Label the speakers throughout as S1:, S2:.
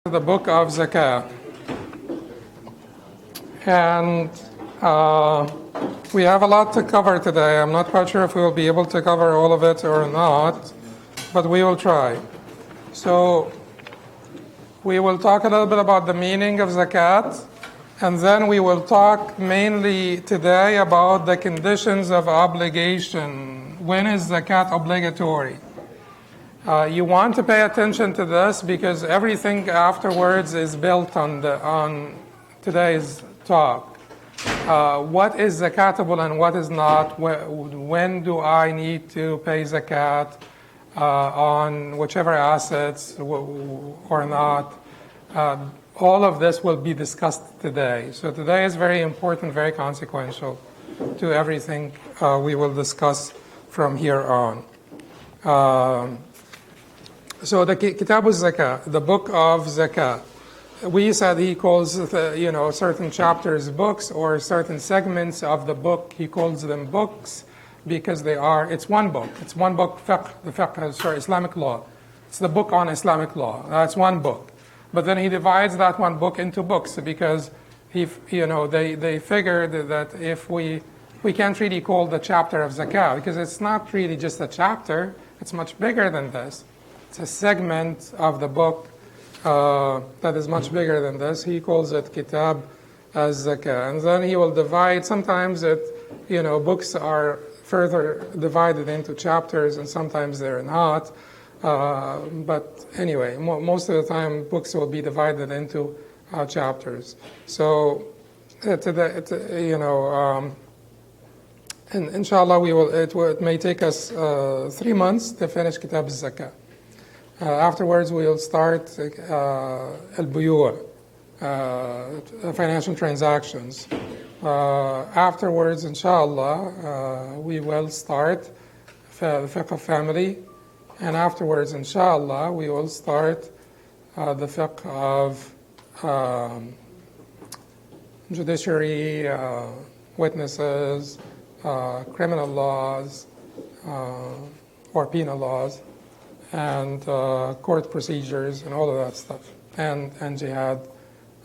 S1: The book of Zakat. And we have a lot to cover today. I'm not quite sure if we will be able to cover all of it or not, but we will try. So we will talk a little bit about the meaning of Zakat, and then we will talk mainly today about the conditions of obligation. When is Zakat obligatory? You want to pay attention to this because everything afterwards is built on today's talk. What is zakatable and what is not? When do I need to pay zakat on whichever assets or not? All of this will be discussed today. So today is very important, very consequential to everything we will discuss from here on. So the Kitab al-Zakat, the book of Zakat, we said he calls certain chapters books or certain segments of the book. He calls them books because it's one book. It's one book, Islamic law. It's the book on Islamic law. That's one book. But then he divides that one book into books because they figured that if we can't really call the chapter of Zakat because it's not really just a chapter. It's much bigger than this. It's a segment of the book that is much bigger than this. He calls it Kitab al-Zakah. And then he will divide. Sometimes books are further divided into chapters and sometimes they're not. But anyway, most of the time books will be divided into chapters. So, and inshallah, it may take us 3 months to finish Kitab al-Zakah. Afterwards, we'll start al-Buyu', financial transactions. Afterwards, inshallah, we will start the Fiqh of family. And afterwards, inshallah, we will start the Fiqh of judiciary, witnesses, criminal laws, or penal laws, and court procedures and all of that stuff, and jihad,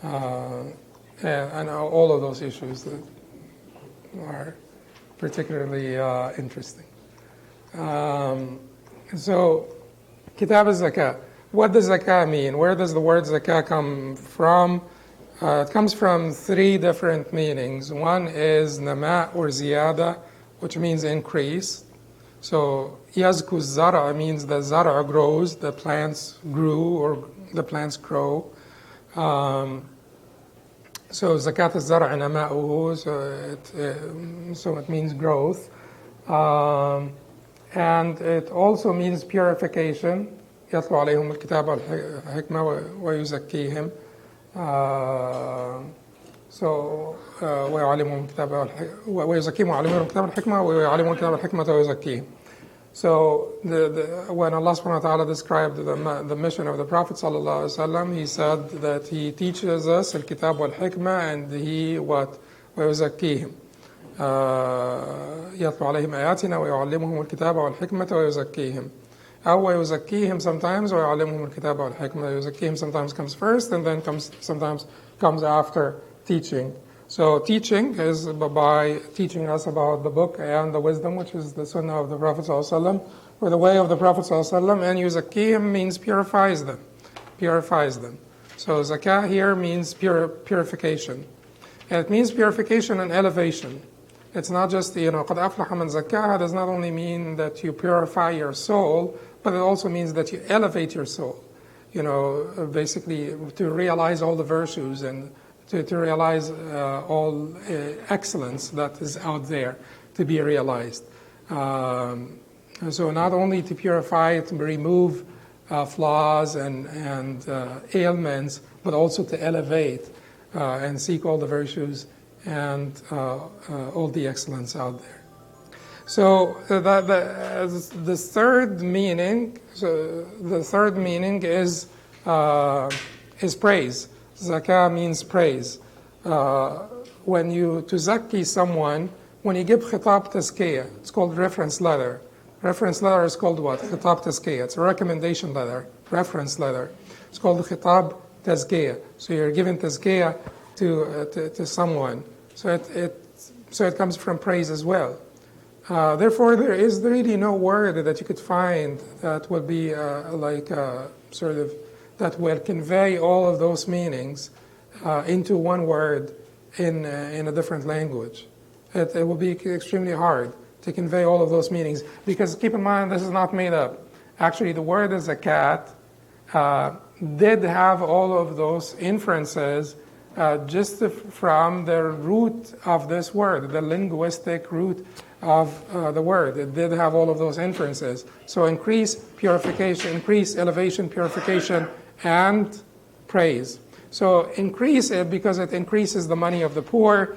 S1: and all of those issues that are particularly interesting. So, Kitab al-Zakah. What does Zakah mean? Where does the word Zakah come from? It comes from 3 different meanings. One is nama or ziyada, which means increase. So, yazku zara means the zara grows, the plants grew or the plants grow. So, zakat al-zara nama'uhu, so it means growth. And it also means purification. يَتْلُو عَلَيْهِمُ الْكِتَابَ وَالْحِكْمَةَ وَيُزَكِّيهِمْ. ويعلمهم الكتاب ويزكيهم ويعلمهم الكتاب والحكمة ويعلمهم الكتاب والحكمة ويزكيهم. So when Allah subhanahu wa ta'ala described the mission of the Prophet sallallahu alaihi wasallam, he said that he teaches us al-kitab wal-hikmah and he ويزكيهم. يتلو عليهم آياتنا ويعلمهم الكتاب والحكمة ويزكيهم. أو ويزكيهم sometimes ويعلمهم الكتاب والحكمة. يزكيهم sometimes comes first and then sometimes comes after teaching. So teaching is by teaching us about the book and the wisdom, which is the sunnah of the Prophet ﷺ, or the way of the Prophet ﷺ, and yuzakkihim means purifies them. So zakah here means purification. And it means purification and elevation. It's not just, قَدْ أَفْلَحَ مَنْ زَكَّاهَا does not only mean that you purify your soul, but it also means that you elevate your soul. Basically to realize all the virtues and to realize all excellence that is out there to be realized. So not only to purify, to remove flaws and ailments, but also to elevate and seek all the virtues and all the excellence out there. So the third meaning is praise. Zakah means praise. When you tuzakki someone, when you give khitab tazkiyah, it's called reference letter. Reference letter is called what? Khitab tazkiyah. It's a recommendation letter, reference letter. It's called khitab tazkiyah. So you're giving tazkiyah to someone. So it comes from praise as well. Therefore, there is really no word that you could find that will be sort of that will convey all of those meanings into one word in a different language. It will be extremely hard to convey all of those meanings, because keep in mind, this is not made up. Actually, the word zakat did have all of those inferences just from the root of this word, the linguistic root of the word. It did have all of those inferences. So increase, purification, increase, elevation, purification, and praise. So increase it because it increases the money of the poor,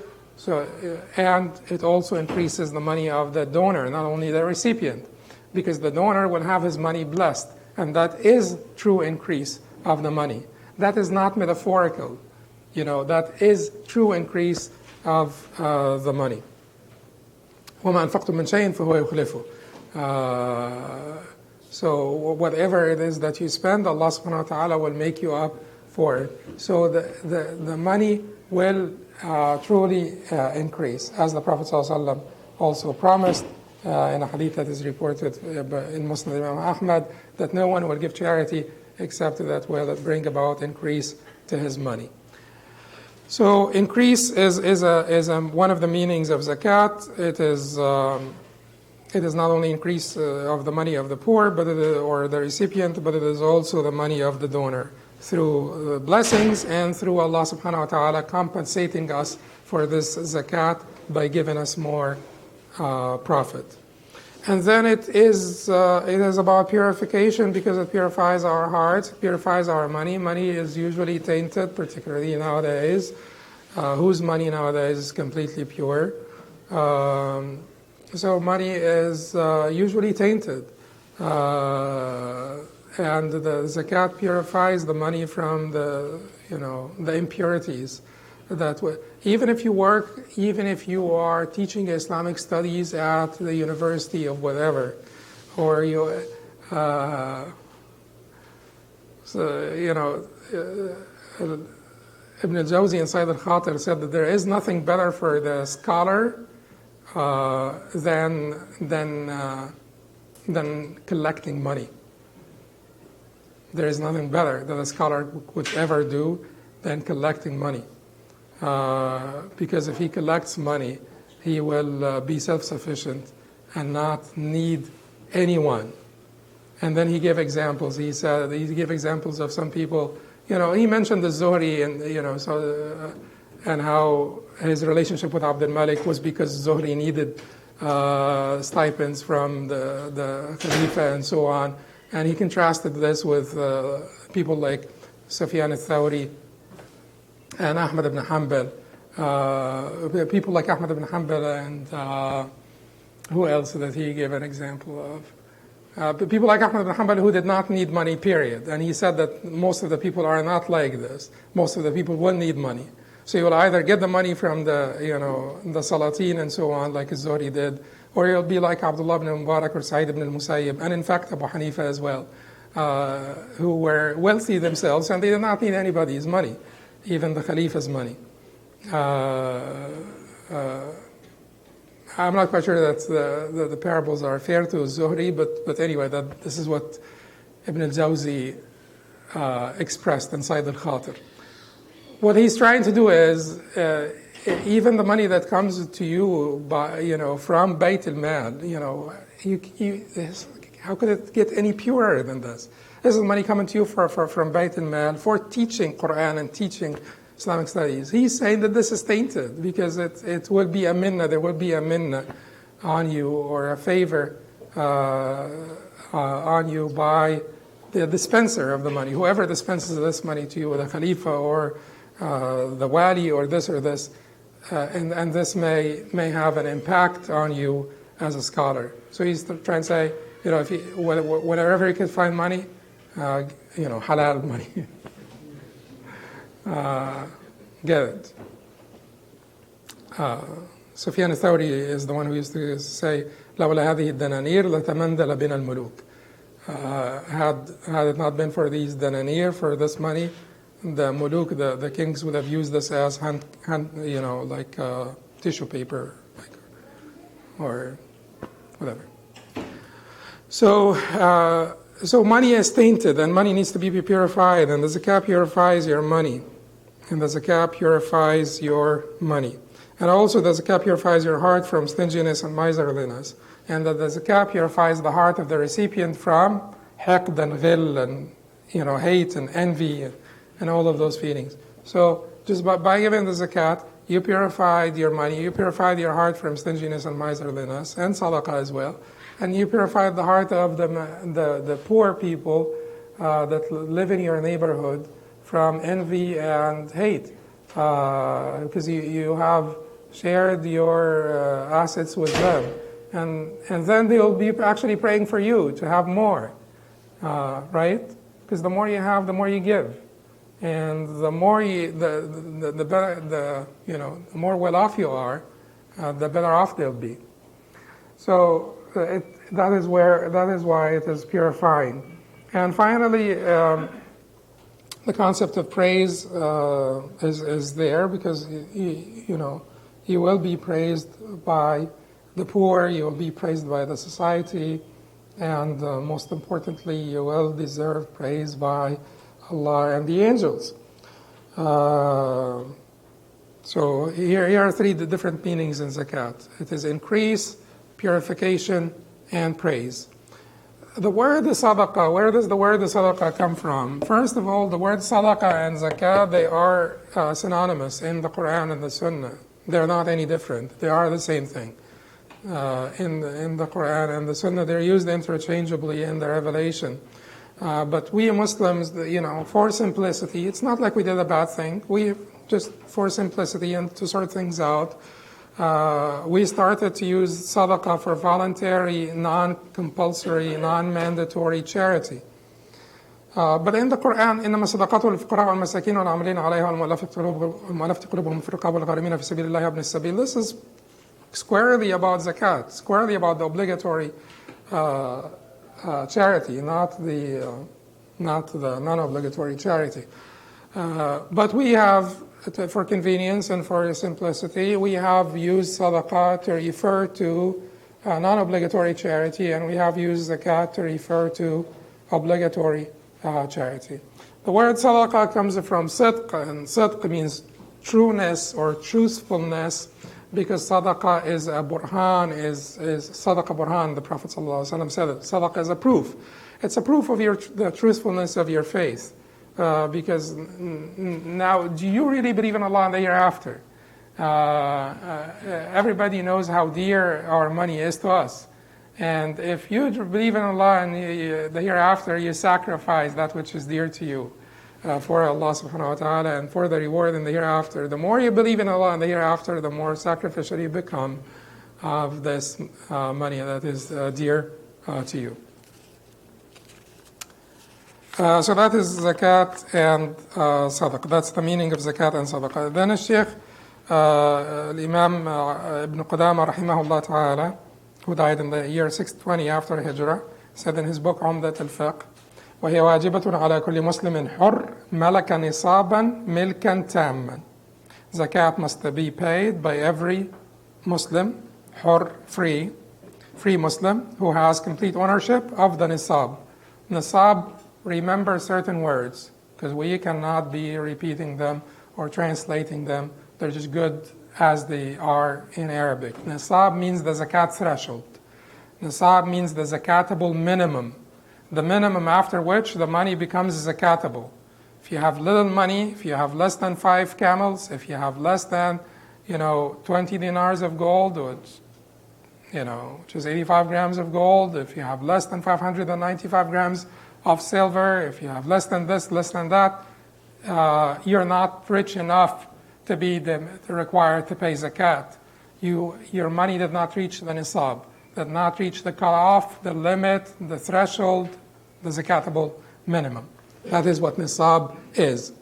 S1: and it also increases the money of the donor, not only the recipient, because the donor will have his money blessed, and that is true increase of the money. That is not metaphorical. That is true increase of the money. وَمَا أَنفَقْتُم مِّن شَيْءٍ فَهُوَ يُخْلِفُهُ. So whatever it is that you spend, Allah subhanahu wa ta'ala will make you up for it. So the money will truly increase, as the Prophet ﷺ also promised in a hadith that is reported in Muslim Imam Ahmad, that no one will give charity except that will bring about increase to his money. So increase is one of the meanings of zakat. It is not only increase of the money of the poor, or the recipient, but it is also the money of the donor, through blessings and through Allah subhanahu wa ta'ala compensating us for this zakat by giving us more profit. And then it is about purification, because it purifies our hearts, purifies our money. Money is usually tainted, particularly nowadays. Whose money nowadays is completely pure? So money is usually tainted. And the zakat purifies the money from the impurities. Even if you work, even if you are teaching Islamic studies at the university of whatever, or Ibn al-Jawzi in Sayyid al-Khatir said that there is nothing better for the scholar than collecting money. There is nothing better that a scholar would ever do than collecting money. Because if he collects money, he will be self-sufficient and not need anyone. And then he gave examples. He gave examples of some people. He mentioned the Zuhri, and how his relationship with Abd al-Malik was because Zuhri needed stipends from the Khalifa and so on. And he contrasted this with people like Sufyan al-Thawri and Ahmad ibn Hanbal. People like Ahmad ibn Hanbal and who else did he give an example of? People like Ahmad ibn Hanbal who did not need money, period. And he said that most of the people are not like this. Most of the people will need money. So you will either get the money from the Salatin and so on, like Zuhri did, or you'll be like Abdullah ibn Mubarak or Sa'id ibn al-Musayyib, and in fact Abu Hanifa as well, who were wealthy themselves, and they did not need anybody's money, even the Khalifa's money. I'm not quite sure that the parables are fair to Zuhri, but anyway, this is what Ibn al-Jawzi expressed in Sayyid al-Khatir. What he's trying to do is, even the money that comes to you from Bayt al-Mal, how could it get any purer than this? This is money coming to you from Bayt al-Mal for teaching Quran and teaching Islamic studies. He's saying that this is tainted because it will be a minnah, there will be a minnah on you, or a favor on you by the dispenser of the money. Whoever dispenses this money to you, the Khalifa or the Wali or this, and this may have an impact on you as a scholar. So he's trying to say, if whenever you can find money, halal money. Get it. Sufyan al-Thawri is the one who used to say, لولا هذه الدنانير لتمندل بنا الملوك. Had it not been for these dananir, for this money, the muluk, the kings would have used this as like tissue paper, or whatever. So money is tainted, and money needs to be purified, and the zakat purifies your money, and the zakat purifies your money. And also the zakat purifies your heart from stinginess and miserliness, and that the zakat purifies the heart of the recipient from hiqd and ghil and hate and envy and all of those feelings. So just by giving the zakat, you purified your money, you purified your heart from stinginess and miserliness, and Sadaqa as well. And you purified the heart of the poor people that live in your neighborhood from envy and hate, because you have shared your assets with them. And then they'll be actually praying for you to have more, right? Because the more you have, the more you give. And the more the better, the more well off you are, the better off they'll be. So that is why it is purifying. And finally, the concept of praise is there, because you will be praised by the poor, you will be praised by the society, and most importantly, you will deserve praise by Allah and the angels. So here are three different meanings in zakat. It is increase, purification, and praise. The word Sadaqa, where does the word Sadaqa come from? First of all, the word Sadaqa and Zakah, they are synonymous in the Quran and the Sunnah. They're not any different. They are the same thing. In the Quran and the Sunnah, they're used interchangeably in the revelation. But we Muslims, for simplicity, it's not like we did a bad thing. We just, for simplicity and to sort things out, we started to use Sadaqa for voluntary, non-compulsory, non-mandatory charity. But in the Quran, إنما الصدقات للفقراء والمساكين والعاملين عليها والمؤلفة قلوبهم في الرقاب والغارمين في سبيل الله وابن السبيل. This is squarely about zakat, squarely about the obligatory charity, not the non-obligatory charity. But we have, for convenience and for simplicity, we have used Sadaqa to refer to non-obligatory charity, and we have used zakat to refer to obligatory charity. The word Sadaqa comes from Sidq, and Sidq means trueness or truthfulness, because Sadaqa is a burhan, is Sadaqa burhan, the Prophet ﷺ said it. Sadaqa is a proof. It's a proof of the truthfulness of your faith. Because now, do you really believe in Allah and the hereafter? Everybody knows how dear our money is to us. And if you believe in Allah and the hereafter, you sacrifice that which is dear to you for Allah subhanahu wa ta'ala and for the reward in the hereafter. The more you believe in Allah and the hereafter, the more sacrificial you become of this money that is dear to you. So that is zakat and sadaqah. That's the meaning of zakat and sadaqah. Then the Shaykh, Imam Ibn Qudamah rahimahullah ta'ala, who died in the year 620 after Hijrah, said in his book Umdat al-Fiqh, وهي واجبة على كل مسلم حر ملك نصابا ملكا تاما. Zakat must be paid by every Muslim, حر, free Muslim, who has complete ownership of the nisab. Nisab, remember certain words, because we cannot be repeating them or translating them. They're just good as they are in Arabic. Nisab means the zakat threshold. Nisab means the zakatable minimum. The minimum after which the money becomes zakatable. If you have little money, if you have less than 5 camels, if you have less than 20 dinars of gold, which is 85 grams of gold, if you have less than 595 grams of silver, if you have less than this, less than that, you're not rich enough to be required to pay zakat. Your money did not reach the nisab, did not reach the cutoff, the limit, the threshold, the zakatable minimum. That is what nisab is.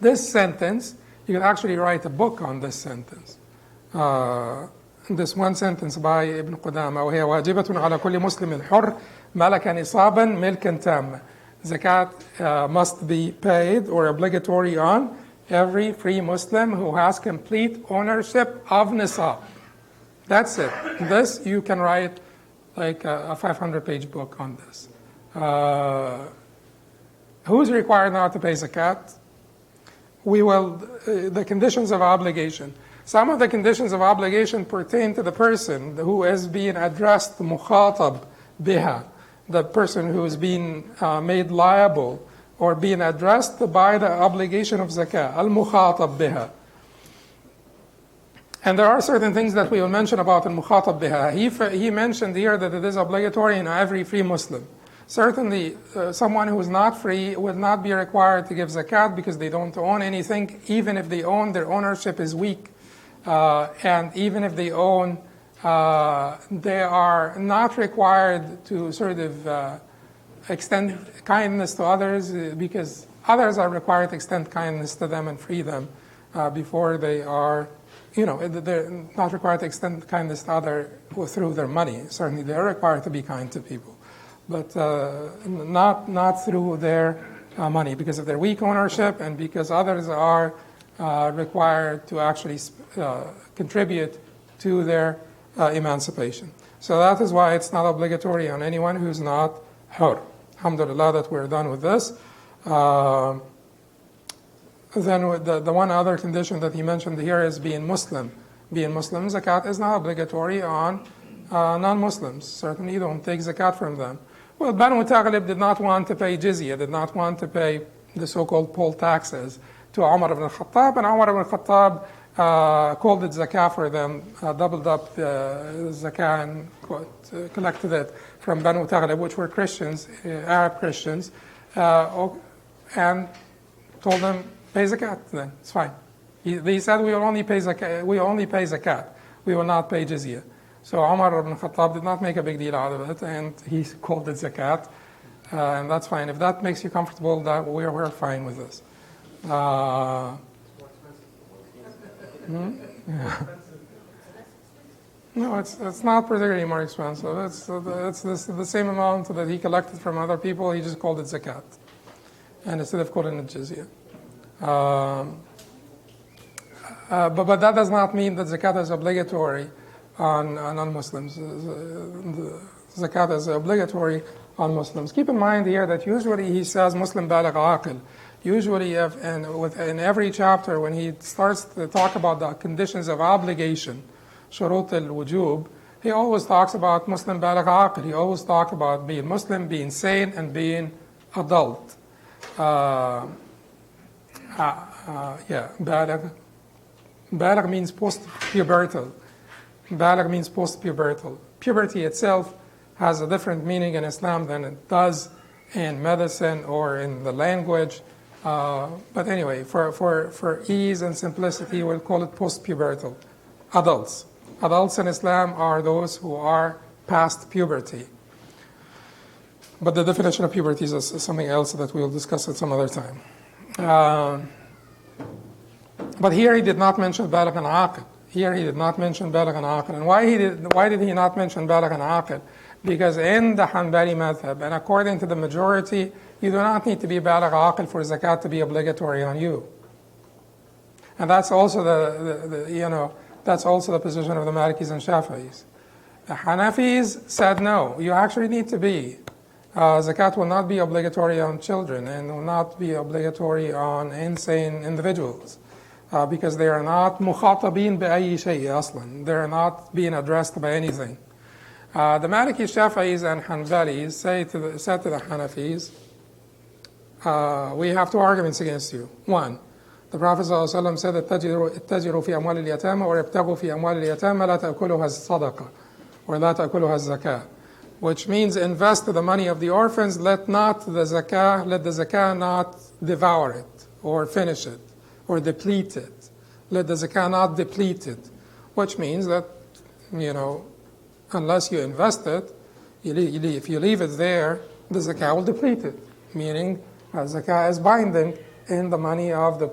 S1: This sentence, you can actually write a book on this sentence. This one sentence by Ibn Qudamah, وهي واجبة على كل مسلم حر ملك نصابا ملكا تاما. Zakat must be paid or obligatory on every free Muslim who has complete ownership of nisab. That's it. This, you can write like a 500-page book on this. Who's required now to pay zakat? The conditions of obligation. Some of the conditions of obligation pertain to the person who is being addressed, mukhatab biha, the person who is being made liable or being addressed by the obligation of zakah, al-mukhatab biha. And there are certain things that we will mention about al-mukhatab biha. He mentioned here that it is obligatory in every free Muslim. Certainly, someone who is not free would not be required to give zakat because they don't own anything. Even if they own, their ownership is weak. And even if they own, they are not required to sort of extend kindness to others because others are required to extend kindness to them and free them before they are, they're not required to extend kindness to others through their money. Certainly, they're required to be kind to people, but not through their money because of their weak ownership and because others are required to actually contribute to their emancipation. So that is why it's not obligatory on anyone who's not hur. Alhamdulillah that we're done with this. Then the one other condition that he mentioned here is being Muslim. Being Muslim, zakat is not obligatory on non-Muslims. Certainly you don't take zakat from them. Well, Banu Taghlib did not want to pay jizya, did not want to pay the so-called poll taxes to Umar ibn al-Khattab, and Umar ibn al-Khattab called it zakah for them, doubled up the zakah and collected it from Banu Taghlib, which were Christians, Arab Christians, and told them, pay zakat then, it's fine. They said, we will only pay zakat, we will not pay jizya. So Umar ibn Khattab did not make a big deal out of it, and he called it zakat, and that's fine. If that makes you comfortable, that we're fine with this. Yeah. No, it's not particularly more expensive. It's the same amount that he collected from other people. He just called it zakat, and instead of calling it jizya. But that does not mean that zakat is obligatory on non-Muslims. Zakat is obligatory on Muslims. Keep in mind here that usually he says Muslim baligh aqil. Usually, in every chapter, when he starts to talk about the conditions of obligation, shurut al-wujub, he always talks about Muslim baligh aqil. He always talks about being Muslim, being sane, and being adult. Baligh. Baligh means post-pubertal. Baligh means post-pubertal. Puberty itself has a different meaning in Islam than it does in medicine or in the language. But anyway, for ease and simplicity, we'll call it post-pubertal. Adults. Adults in Islam are those who are past puberty. But the definition of puberty is something else that we'll discuss at some other time. But here he did not mention baligh and aqil. Here he did not mention baligh and aqil. And why did he not mention baligh and aqil? Because in the Hanbali madhab, and according to the majority, you do not need to be baligh aqil for zakat to be obligatory on you. And that's also that's also the position of the Malikis and Shafi'is. The Hanafis said no, you actually need to be. Zakat will not be obligatory on children and will not be obligatory on insane individuals because they are not mukhatabin bi'ayyi shay aslan. They are not being addressed by anything. The Maliki, Shafi'is, and Hanbalis said to the Hanafis, we have two arguments against you. One, the Prophet ﷺ said, اتجروا في أموال اليتامى وابتغوا في أموال اليتامى لا تأكلها الصدقة or لا تأكلها الزكاة, which means invest the money of the orphans, let the zakah not devour it or finish it or deplete it. Let the zakah not deplete it, which means that, unless you invest it, if you leave it there, the zakah will deplete it, meaning zakah is binding in the money of the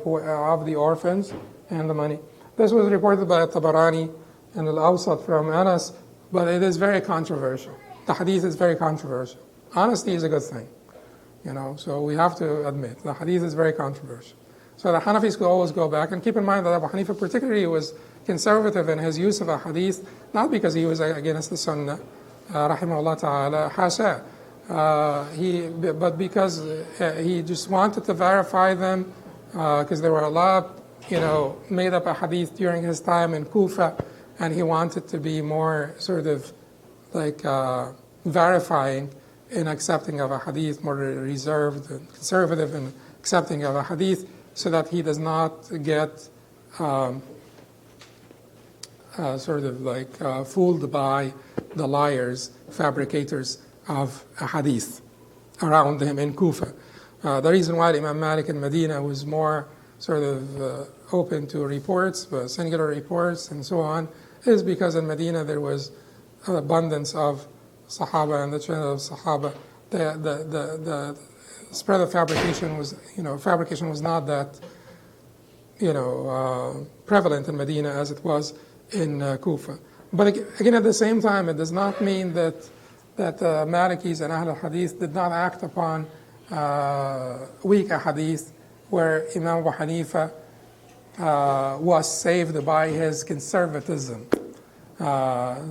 S1: orphans and the money. This was reported by Tabarani and al-Awsat from Anas, but it is very controversial. The hadith is very controversial. Honesty is a good thing. So we have to admit the hadith is very controversial. So the Hanafis could always go back, and keep in mind that Abu Hanifa particularly was conservative in his use of a hadith, not because he was against the Sunnah, rahimahullah ta'ala, hasha, but because he just wanted to verify them, because there were a lot, made up a hadith during his time in Kufa, and he wanted to be more sort of like verifying in accepting of a hadith, more reserved and conservative in accepting of a hadith, so that he does not get sort of like fooled by the liars, fabricators of a hadith around him in Kufa. The reason why Imam Malik in Medina was more sort of open to reports, singular reports and so on, is because in Medina there was an abundance of Sahaba and the chain of Sahaba. The spread of fabrication was, fabrication was not that, prevalent in Medina as it was in Kufa. But again, at the same time, it does not mean that Malikis and Ahl al-Hadith did not act upon weak hadith, where Imam Abu Hanifa was saved by his conservatism.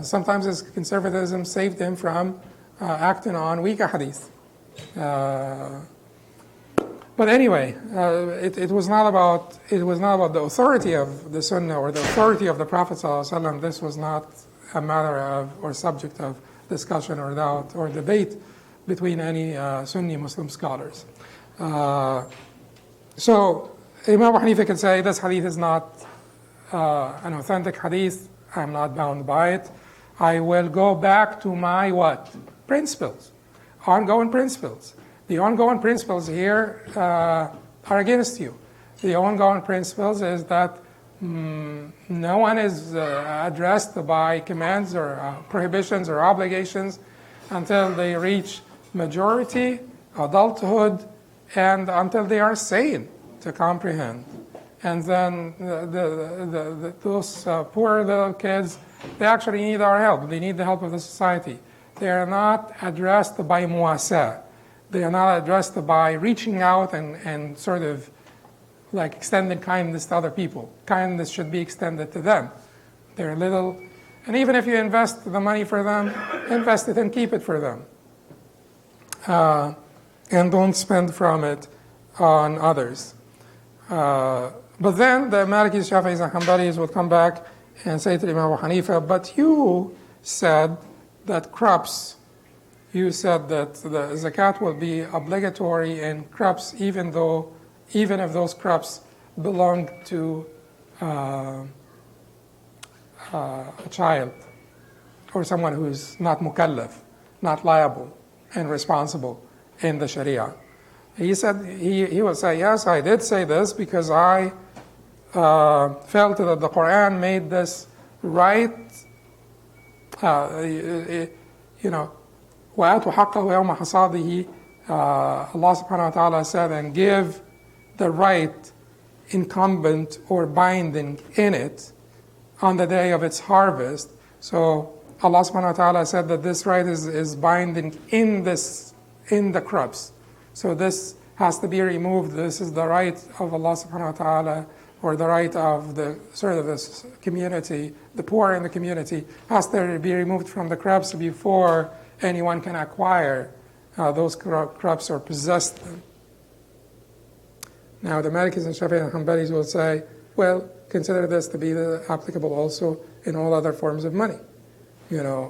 S1: Sometimes his conservatism saved him from acting on weak hadith. But anyway, it was not about the authority of the Sunnah or the authority of the Prophet ﷺ. This was not a matter of or subject of discussion or doubt or debate between any Sunni Muslim scholars. So Imam Abu Hanifa can say this hadith is not an authentic hadith. I'm not bound by it. I will go back to my what? Principles, ongoing principles. The ongoing principles here are against you. The ongoing principles is that no one is addressed by commands or prohibitions or obligations until they reach majority, adulthood, and until they are sane to comprehend. And then those poor little kids, they actually need our help. They need the help of the society. They are not addressed by muwasa. They are not addressed by reaching out and sort of like extending kindness to other people. Kindness should be extended to them. They're little, and even if you invest the money for them, invest it and keep it for them. And don't spend from it on others. But then the Malikis, Shafi'is, and Hanbalis would come back and say to Imam Abu Hanifa, but you said that crops, you said that the zakat will be obligatory in crops even if those crops belong to a child or someone who's not mukallaf, not liable and responsible in the Sharia. He said, he would say, yes, I did say this because I felt that the Quran made this right, وَآتُوا حَقَّهُ يَوْمَ حَصَادِهِ. Allah subhanahu wa ta'ala said, and give the right incumbent or binding in it on the day of its harvest. So Allah subhanahu wa ta'ala said that this right is binding in the crops. So this has to be removed. This is the right of Allah subhanahu wa ta'ala, or the right of the sort of this community, the poor in the community, has to be removed from the crops before anyone can acquire those crops or possess them. Now the Malikis and Shafi'is and Hanbalis will say, well, consider this to be applicable also in all other forms of money. The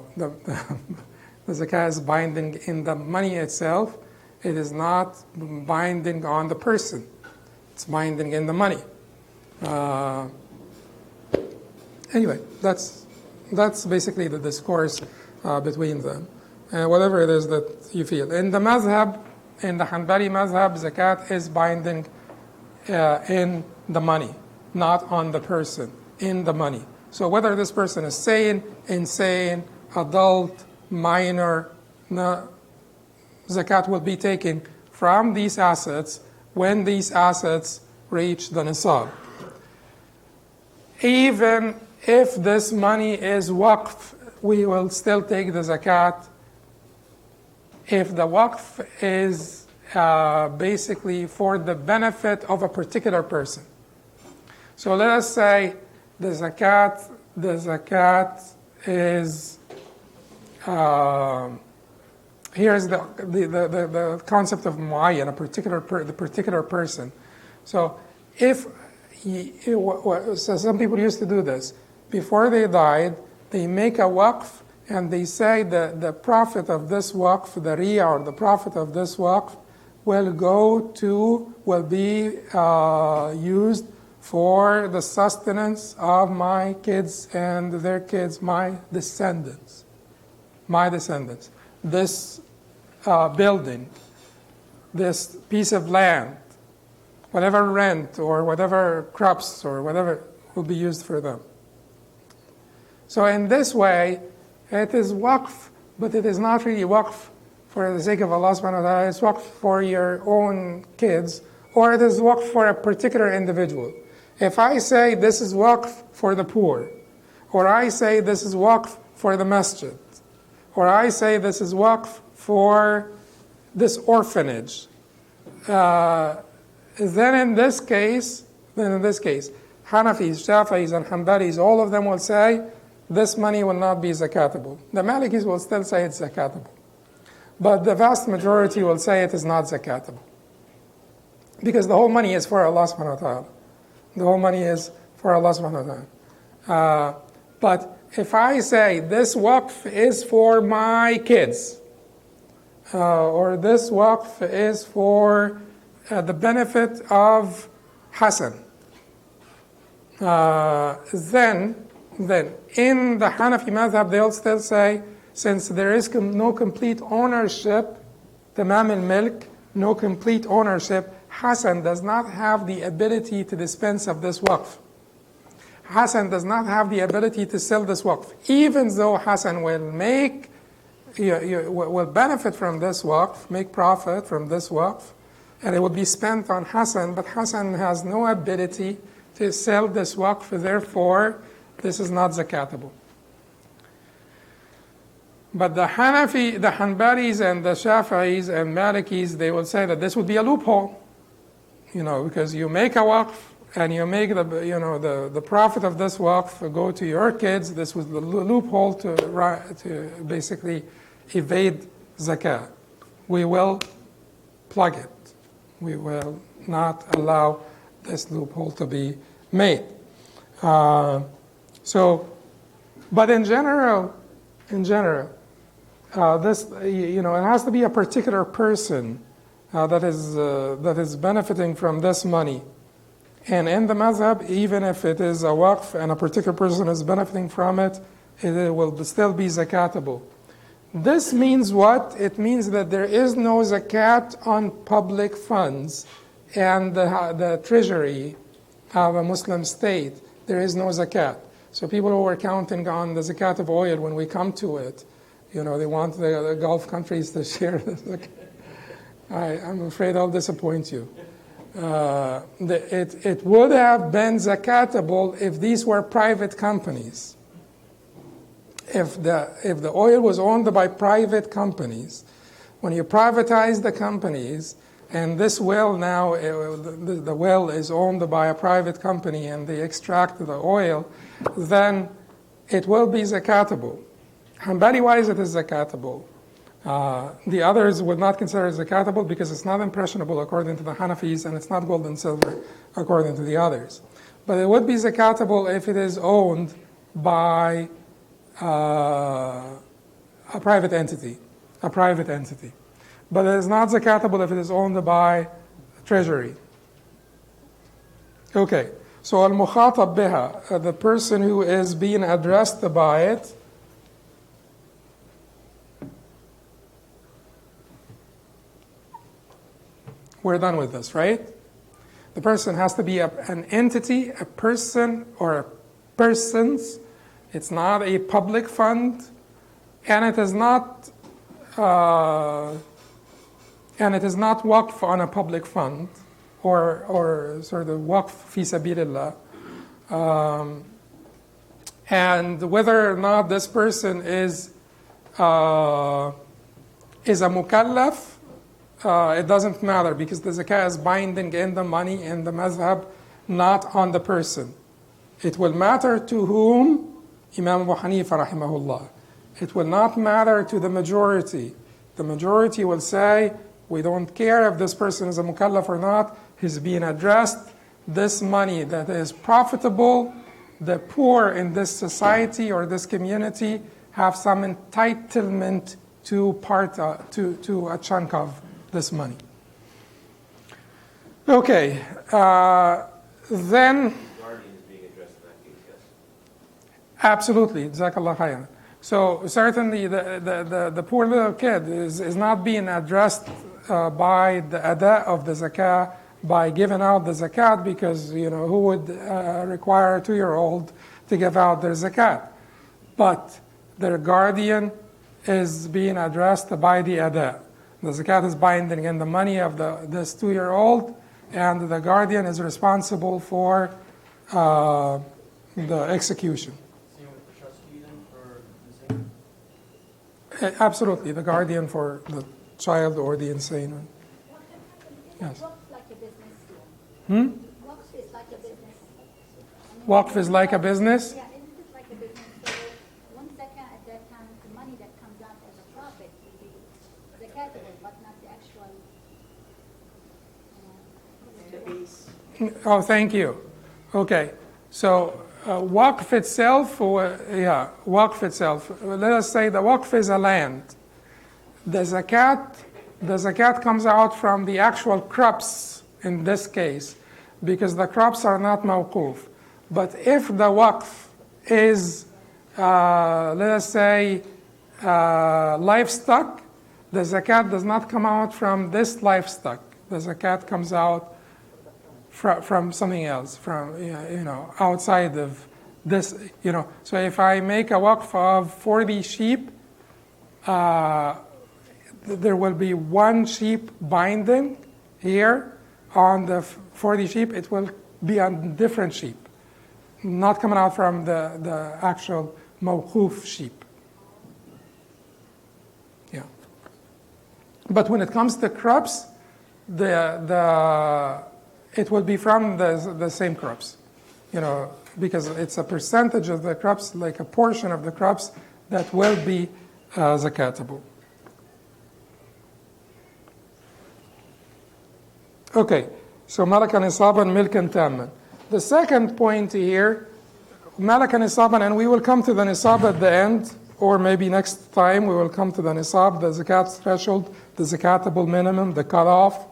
S1: zakah is binding in the money itself. It is not binding on the person. It's binding in the money. Anyway, that's basically the discourse between them. Whatever it is that you feel. In the madhab, in the Hanbali madhab, zakat is binding in the money, not on the person, in the money. So whether this person is sane, insane, adult, minor, zakat will be taken from these assets when these assets reach the nisab. Even if this money is waqf, we will still take the zakat. If the waqf is basically for the benefit of a particular person. So let us say the zakat is, here's the concept of muayyan, the particular person. So if so some people used to do this. Before they died, they make a waqf and they say that the profit of this waqf, the riya or the profit of this waqf, will be used for the sustenance of my kids and their kids, my descendants. This building, this piece of land, whatever rent or whatever crops or whatever will be used for them. So in this way, it is waqf, but it is not really waqf for the sake of Allah subhanahu wa ta'ala. It's waqf for your own kids, or it is waqf for a particular individual. If I say this is waqf for the poor, or I say this is waqf for the masjid, or I say this is waqf for this orphanage, then in this case, Hanafis, Shafis, and Hanbalis, all of them will say this money will not be zakatable. The Malikis will still say it's zakatable. But the vast majority will say it is not zakatable. Because the whole money is for Allah subhanahu wa ta'ala. The whole money is for Allah subhanahu wa ta'ala. But if I say this waqf is for my kids, or this waqf is for the benefit of Hassan, then in the Hanafi madhab they'll still say, since there is no complete ownership, tamam al-milk, no complete ownership, Hassan does not have the ability to dispense of this waqf. Hassan does not have the ability to sell this waqf, even though Hassan will will benefit from this waqf, make profit from this waqf, and it will be spent on Hassan, but Hassan has no ability to sell this waqf, therefore this is not zakatable. But the Hanbalis and the Shafi'is and Malikis, they will say that this would be a loophole, because you make a waqf and you make the profit of this waqf go to your kids. This was the loophole to basically evade zakat. We will plug it. We will not allow this loophole to be made. But in general, this it has to be a particular person that is benefiting from this money. And in the madhab, even if it is a waqf and a particular person is benefiting from it, it will still be zakatable. This means what? It means that there is no zakat on public funds and the treasury of a Muslim state. There is no zakat. So people who are counting on the zakat of oil, when we come to it, they want the Gulf countries to share this. I'm afraid I'll disappoint you. It would have been zakatable if these were private companies. If the oil was owned by private companies, when you privatize the companies, and this well now, the well is owned by a private company and they extract the oil, then it will be zakatable. Hanbali-wise, it is zakatable. The others would not consider it zakatable because it's not impressionable according to the Hanafis, and it's not gold and silver according to the others. But it would be zakatable if it is owned by a private entity. But it is not zakatable if it is owned by treasury. Okay, so al-mukhatab biha, the person who is being addressed by it, we're done with this, right? The person has to be an entity, a person, or persons. It's not a public fund, and it is not waqf on a public fund, or sort of waqf fi sabilillah. And whether or not this person is a mukallaf, it doesn't matter because the zakah is binding in the money in the madhab, not on the person. It will matter to whom? Imam Abu Hanifa rahimahullah. It will not matter to the majority. The majority will say, we don't care if this person is a mukallaf or not, he's being addressed. This money that is profitable, the poor in this society or this community have some entitlement to a chunk of this money. Okay, then.
S2: Guardian is being addressed in that case, yes.
S1: Absolutely, Jazakallah khairan. So certainly the poor little kid is not being addressed by the ada of the zakah, by giving out the zakat, because who would require a 2-year-old to give out their zakat? But their guardian is being addressed by the ada. The zakat is binding in the money of this 2-year-old, and the guardian is responsible for the execution.
S3: Same with the trustee then for insane?
S1: Absolutely, the guardian for the child or the insane one. Yes.
S4: Waqf is like a business.
S1: Waqf is like a business?
S4: Yeah, isn't it like a business? So one zakah at that time, the money that comes out as a profit will be zakatable, but not the actual
S1: Oh, thank you. Okay, so Waqf itself, Waqf itself. Let us say the Waqf is a land. The zakat comes out from the actual crops in this case, because the crops are not mawquf. But if the Waqf is, let us say, livestock, the zakat does not come out from this livestock. The zakat comes out from something else, from outside of this. So if I make a waqf of 40 sheep, there will be one sheep binding here on the 40 sheep. It will be on different sheep, not coming out from the actual mawquf sheep. Yeah. But when it comes to crops, it will be from the same crops, because it's a percentage of the crops, like a portion of the crops that will be zakatable. Okay, so malaka nisaban milkan tamman. The second point here, malaka nisaban, and we will come to the nisab at the end, or maybe next time we will come to the nisab, the zakat threshold, the zakatable minimum, the cutoff.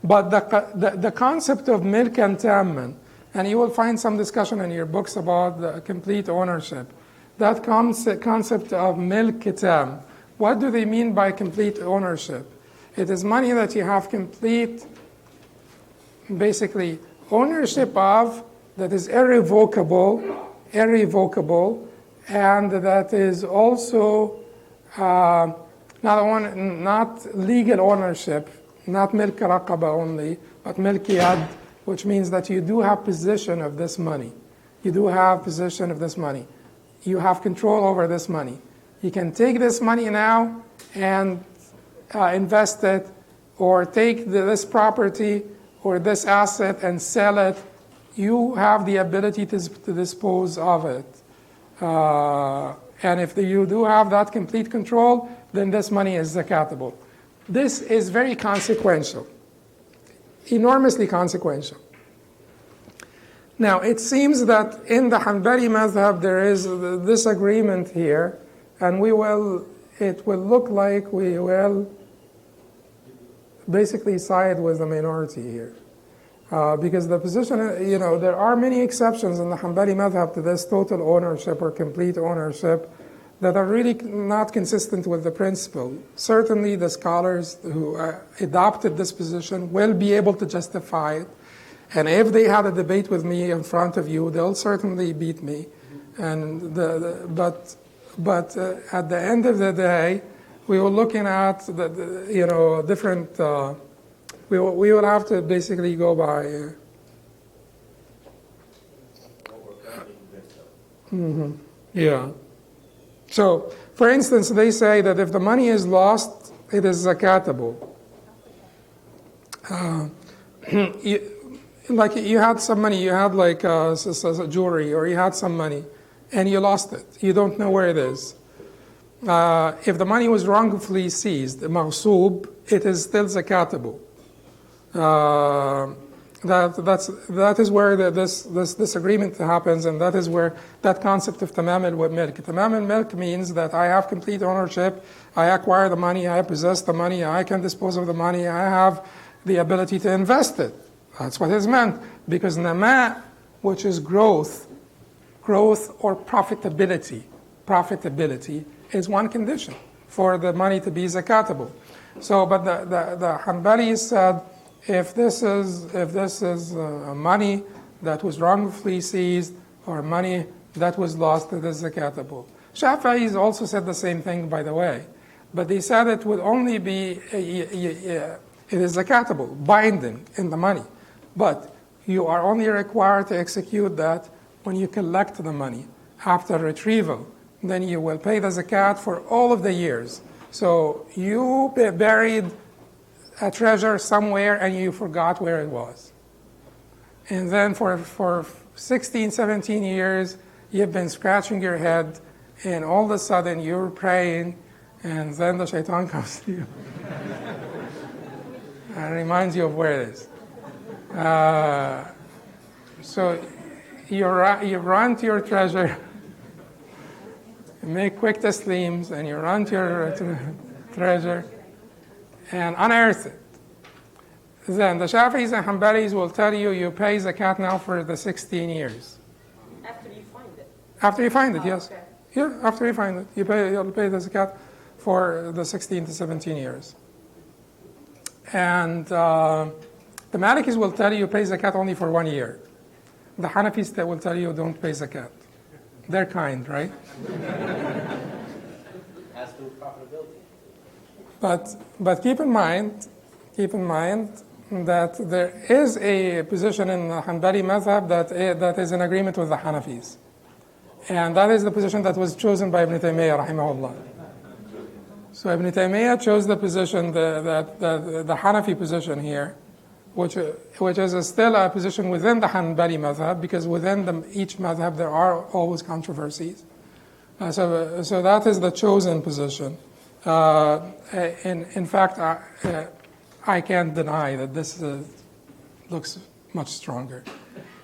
S1: But the concept of milkan tamman, and you will find some discussion in your books about the complete ownership. That concept of milk tam, what do they mean by complete ownership? It is money that you have complete, basically, ownership of, that is irrevocable, and that is also not legal ownership, not milk raqaba only, but milk yad, which means that you do have possession of this money. You do have possession of this money. You have control over this money. You can take this money now and invest it, or take this property or this asset and sell it. You have the ability to dispose of it. And if you do have that complete control, then this money is zakatable. This is very consequential, enormously consequential. Now, it seems that in the Hanbali madhab there is this agreement here, and it will look like we will basically side with the minority here. Because the position, there are many exceptions in the Hanbali madhab to this total ownership or complete ownership that are really not consistent with the principle. Certainly the scholars who adopted this position will be able to justify it. And if they had a debate with me in front of you, they'll certainly beat me. And but at the end of the day, we were looking at different. We will have to basically go by. Yeah. So, for instance, they say that if the money is lost, it is zakatable. Like you had some money, you had like jewelry, or you had some money, and you lost it. You don't know where it is. If the money was wrongfully seized, maghsoob, it is still zakatable. That is where this agreement happens, and that is where that concept of tamam al-milk. Tamam al-milk means that I have complete ownership, I acquire the money, I possess the money, I can dispose of the money, I have the ability to invest it. That's what is meant. Because nama, which is growth or profitability is one condition for the money to be zakatable. So, but the Hanbalis said, if this is money that was wrongfully seized or money that was lost, it is zakatable. Shafi'is also said the same thing, by the way, but they said it would only be it is zakatable, binding in the money, but you are only required to execute that when you collect the money after retrieval. Then you will pay the zakat for all of the years. So you buried a treasure somewhere and you forgot where it was. And then for 16, 17 years, you've been scratching your head, and all of a sudden you're praying, and then the shaitan comes to you and reminds you of where it is. So you run to your treasure, you make quick taslims, and you run to your treasure and unearth it. Then the Shafi'is and Hanbalis will tell you, you pay zakat now for the 16 years.
S5: After you find it?
S1: After you find it, yes.
S5: Okay.
S1: Yeah, after you find it. You'll pay the zakat for the 16 to 17 years. And the Malikis will tell you pay zakat only for 1 year. The Hanafis will tell you don't pay zakat. They're kind, right?
S2: As to profitability.
S1: But keep in mind that there is a position in the Hanbali madhab that is in agreement with the Hanafis. And that is the position that was chosen by Ibn Taymiyyah, rahimahullah. So Ibn Taymiyyah chose the position, the Hanafi position here, which is still a position within the Hanbali madhab, because within each madhab there are always controversies. So that is the chosen position. In fact, I can't deny that this looks much stronger.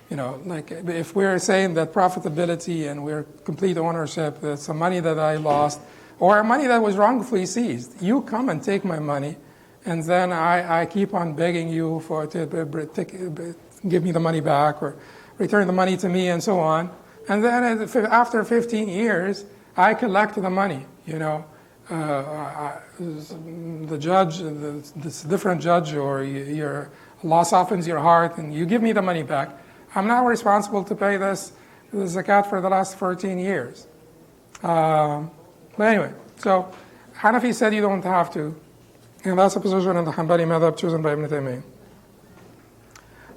S1: You know, like if we're saying that profitability and we're complete ownership, that's some money that I lost, or money that was wrongfully seized. You come and take my money, and then I keep on begging you to give me the money back or return the money to me and so on. And then after 15 years, I collect the money, you know. The judge, this different judge, or your Allah softens your heart, and you give me the money back. I'm now responsible to pay the zakat for the last 14 years. But anyway, so Hanafi said you don't have to, and that's a position in the Hanbali madhab chosen by Ibn Taymiyyah.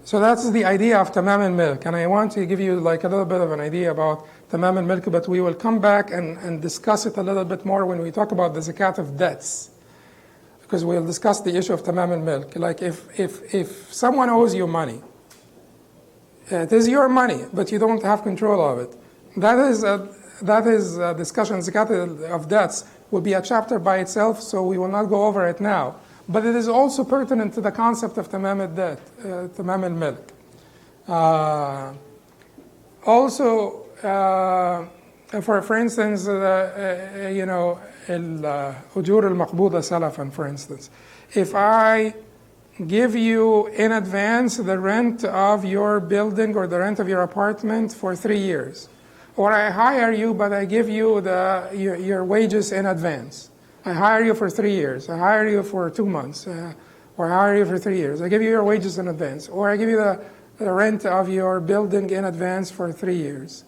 S1: So that's the idea of tamam al-milk, and I want to give you like a little bit of an idea about tamam al-milk, but we will come back and discuss it a little bit more when we talk about the zakat of debts, because we'll discuss the issue of tamam al-milk. Like if someone owes you money, it is your money, but you don't have control of it. That is a discussion. Zakat of debts will be a chapter by itself, so we will not go over it now. But it is also pertinent to the concept of tamam al-debt, tamam al-milk. Also, for instance, you know, al-ujur al-maqbuda salafan, for instance. If I give you in advance the rent of your building or the rent of your apartment for 3 years, or I hire you, but I give you your wages in advance. I hire you for 3 years. I hire you for 2 months, or I hire you for 3 years. I give you your wages in advance, or I give you the rent of your building in advance for 3 years.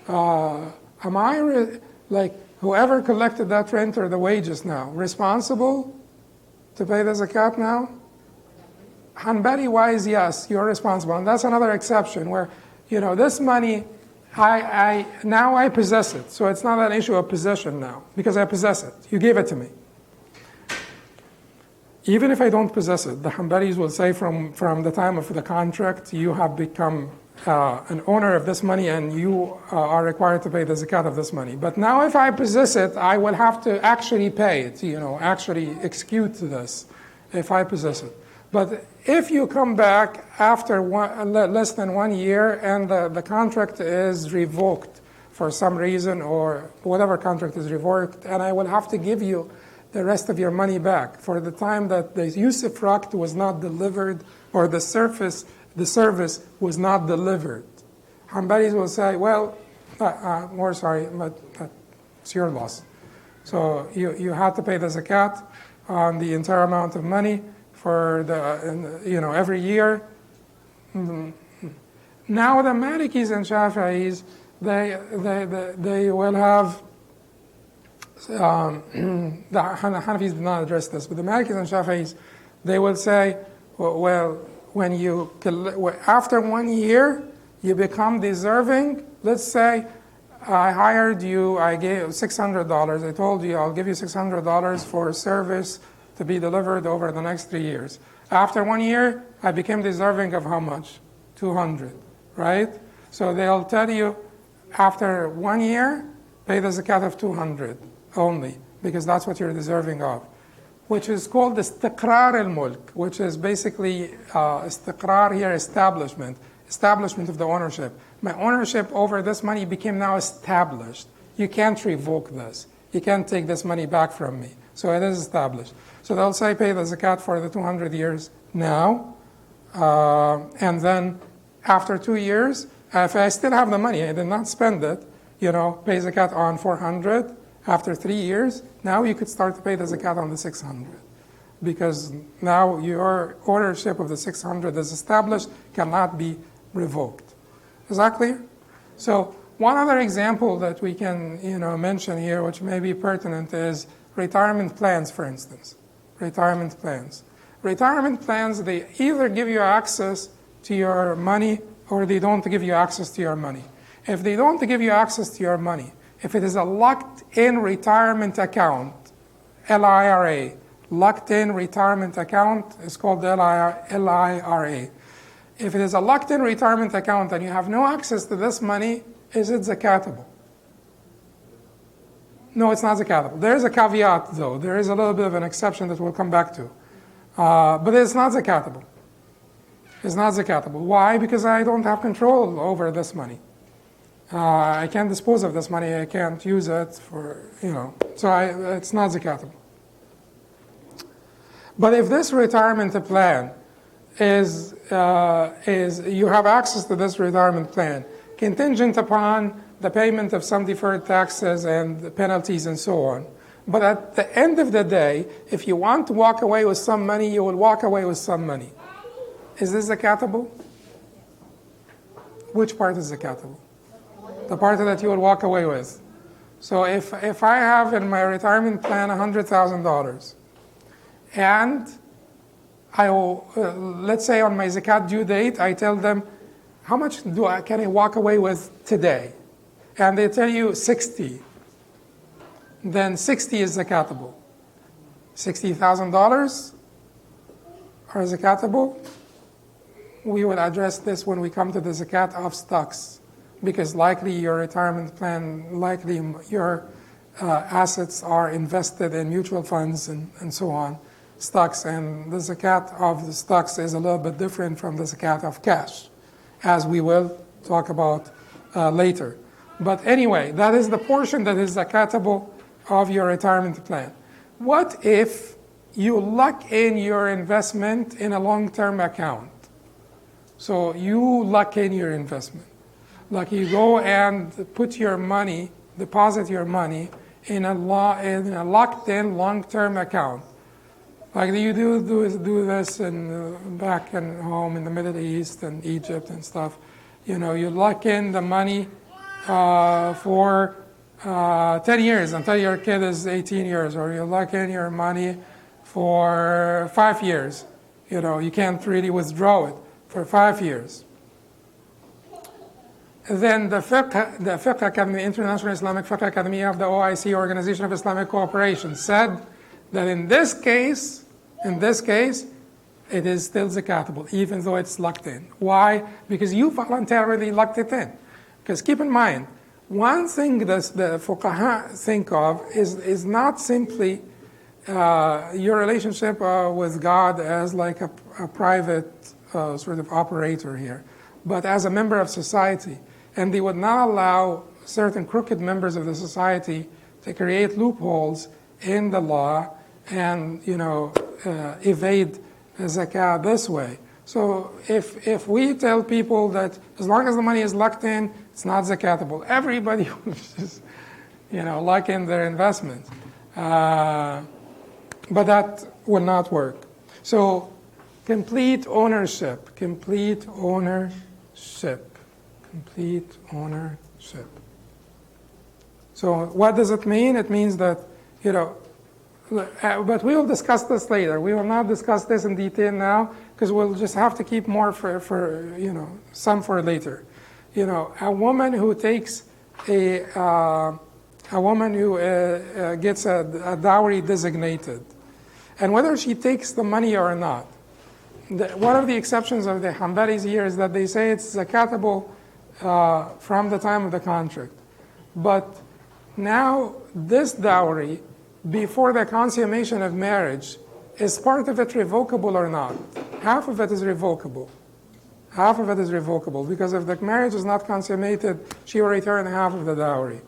S1: Am I, like, whoever collected that rent or the wages now, responsible to pay the zakat now? Hanbali-wise, yes, you're responsible. And that's another exception where, you know, this money, now I possess it. So it's not an issue of possession now, because I possess it. You gave it to me. even if I don't possess it, the Hanbalis will say from the time of the contract, you have become an owner of this money and you are required to pay the zakat of this money. But now if I possess it, I will have to actually pay it, actually execute this if I possess it. But if you come back after less than 1 year and the contract is revoked for some reason, or whatever contract is revoked, and I will have to give you the rest of your money back for the time that the usufruct was not delivered or the service was not delivered. Hanbalis will say, well, more sorry, but it's your loss. So you had to pay the zakat on the entire amount of money for every year. Now the Malikis and Shafi'is, they will have, the Hanafis did not address this, but the Malikis and Shafi'is, they will say, well, after 1 year, you become deserving. Let's say I hired you, I gave $600. I told you I'll give you $600 for a service to be delivered over the next 3 years. After 1 year, I became deserving of how much? 200, right? So they'll tell you, after 1 year, pay the zakat of 200 only, because that's what you're deserving of, which is called istiqrar al-mulk, which is basically istiqrar here, establishment of the ownership. My ownership over this money became now established. You can't revoke this. You can't take this money back from me. So it is established. So they'll say pay the zakat for the 200 years now, and then after 2 years, if I still have the money, I did not spend it, pay zakat on 400. After 3 years, now you could start to pay the zakat on the 600, because now your ownership of the 600 is established, cannot be revoked. Is that clear? So one other example that we can mention here, which may be pertinent, is retirement plans, for instance. Retirement plans. Retirement plans, they either give you access to your money or they don't give you access to your money. If they don't give you access to your money, if it is a locked-in retirement account, LIRA, locked-in retirement account is called LIRA. If it is a locked-in retirement account and you have no access to this money, is it zakatable? No, it's not zakatable. There is a caveat, though. There is a little bit of an exception that we'll come back to. But it's not zakatable. It's not zakatable. Why? Because I don't have control over this money. I can't dispose of this money. I can't use it for, so it's not zakatable. But if this retirement plan is you have access to this retirement plan, contingent upon the payment of some deferred taxes and penalties and so on. But at the end of the day, if you want to walk away with some money, you will walk away with some money. Is this zakatable? Which part is zakatable? The part that you will walk away with. So if I have in my retirement plan $100,000, and I will, let's say on my zakat due date, I tell them, how much can I walk away with today? And they tell you 60. Then 60 is zakatable. $60,000 are zakatable. We will address this when we come to the zakat of stocks, because likely your retirement plan, likely your assets are invested in mutual funds and so on, stocks, and the zakat of the stocks is a little bit different from the zakat of cash, as we will talk about later. But anyway, that is the portion that is zakatable of your retirement plan. What if you lock in your investment in a long-term account? So you lock in your investment. Like you go and put your money, deposit your money in a locked-in long-term account. Like you do this back in home in the Middle East and Egypt and stuff. You lock in the money for 10 years until your kid is 18 years, or you lock in your money for 5 years. You can't really withdraw it for 5 years. Then the Fiqh Academy, International Islamic Fiqh Academy of the OIC, Organization of Islamic Cooperation, said that in this case, In this case, it is still zakatable, even though it's locked in. Why? Because you voluntarily locked it in. Because keep in mind, one thing that the fuqaha think of is not simply your relationship with God as like a private sort of operator here, but as a member of society. And they would not allow certain crooked members of the society to create loopholes in the law and, evade zakat this way. So if we tell people that as long as the money is locked in, it's not zakatable, everybody will just, lock in their investment. But that will not work. So complete ownership. So what does it mean? It means that, but we will discuss this later. We will not discuss this in detail now because we'll just have to keep more for some for later. A woman who takes a woman who gets a dowry designated, and whether she takes the money or not. One of the exceptions of the Hanbalis here is that they say it's zakatable from the time of the contract. But now this dowry, before the consummation of marriage, is part of it revocable or not? Half of it is revocable. Because if the marriage is not consummated, she will return half of the dowry.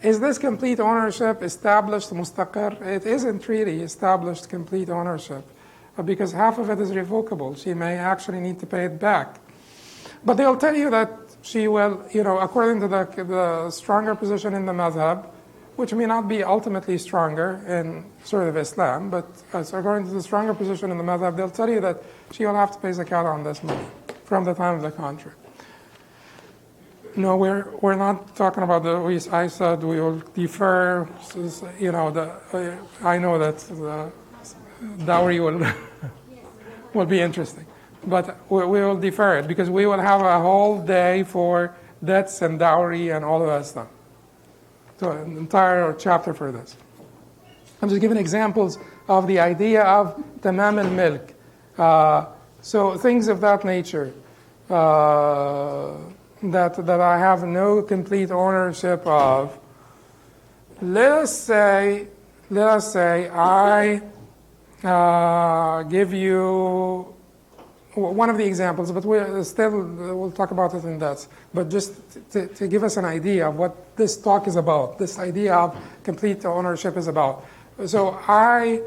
S1: Is this complete ownership established mustaqir? It isn't really established complete ownership because half of it is revocable. She may actually need to pay it back. But they'll tell you that she will, according to the stronger position in the madhab, which may not be ultimately stronger in sort of Islam, but according to the stronger position in the madhab, they'll tell you that she will have to pay zakat on this money from the time of the contract. No, we're not talking about I said we will defer. I know that the dowry will be interesting, but we will defer it because we will have a whole day for debts and dowry and all of that stuff. So an entire chapter for this. I'm just giving examples of the idea of tamam al-milk. So things of that nature. That I have no complete ownership of. Let us say I give you one of the examples, but we'll talk about it in depth. But just to give us an idea of what this talk is about, this idea of complete ownership is about. So I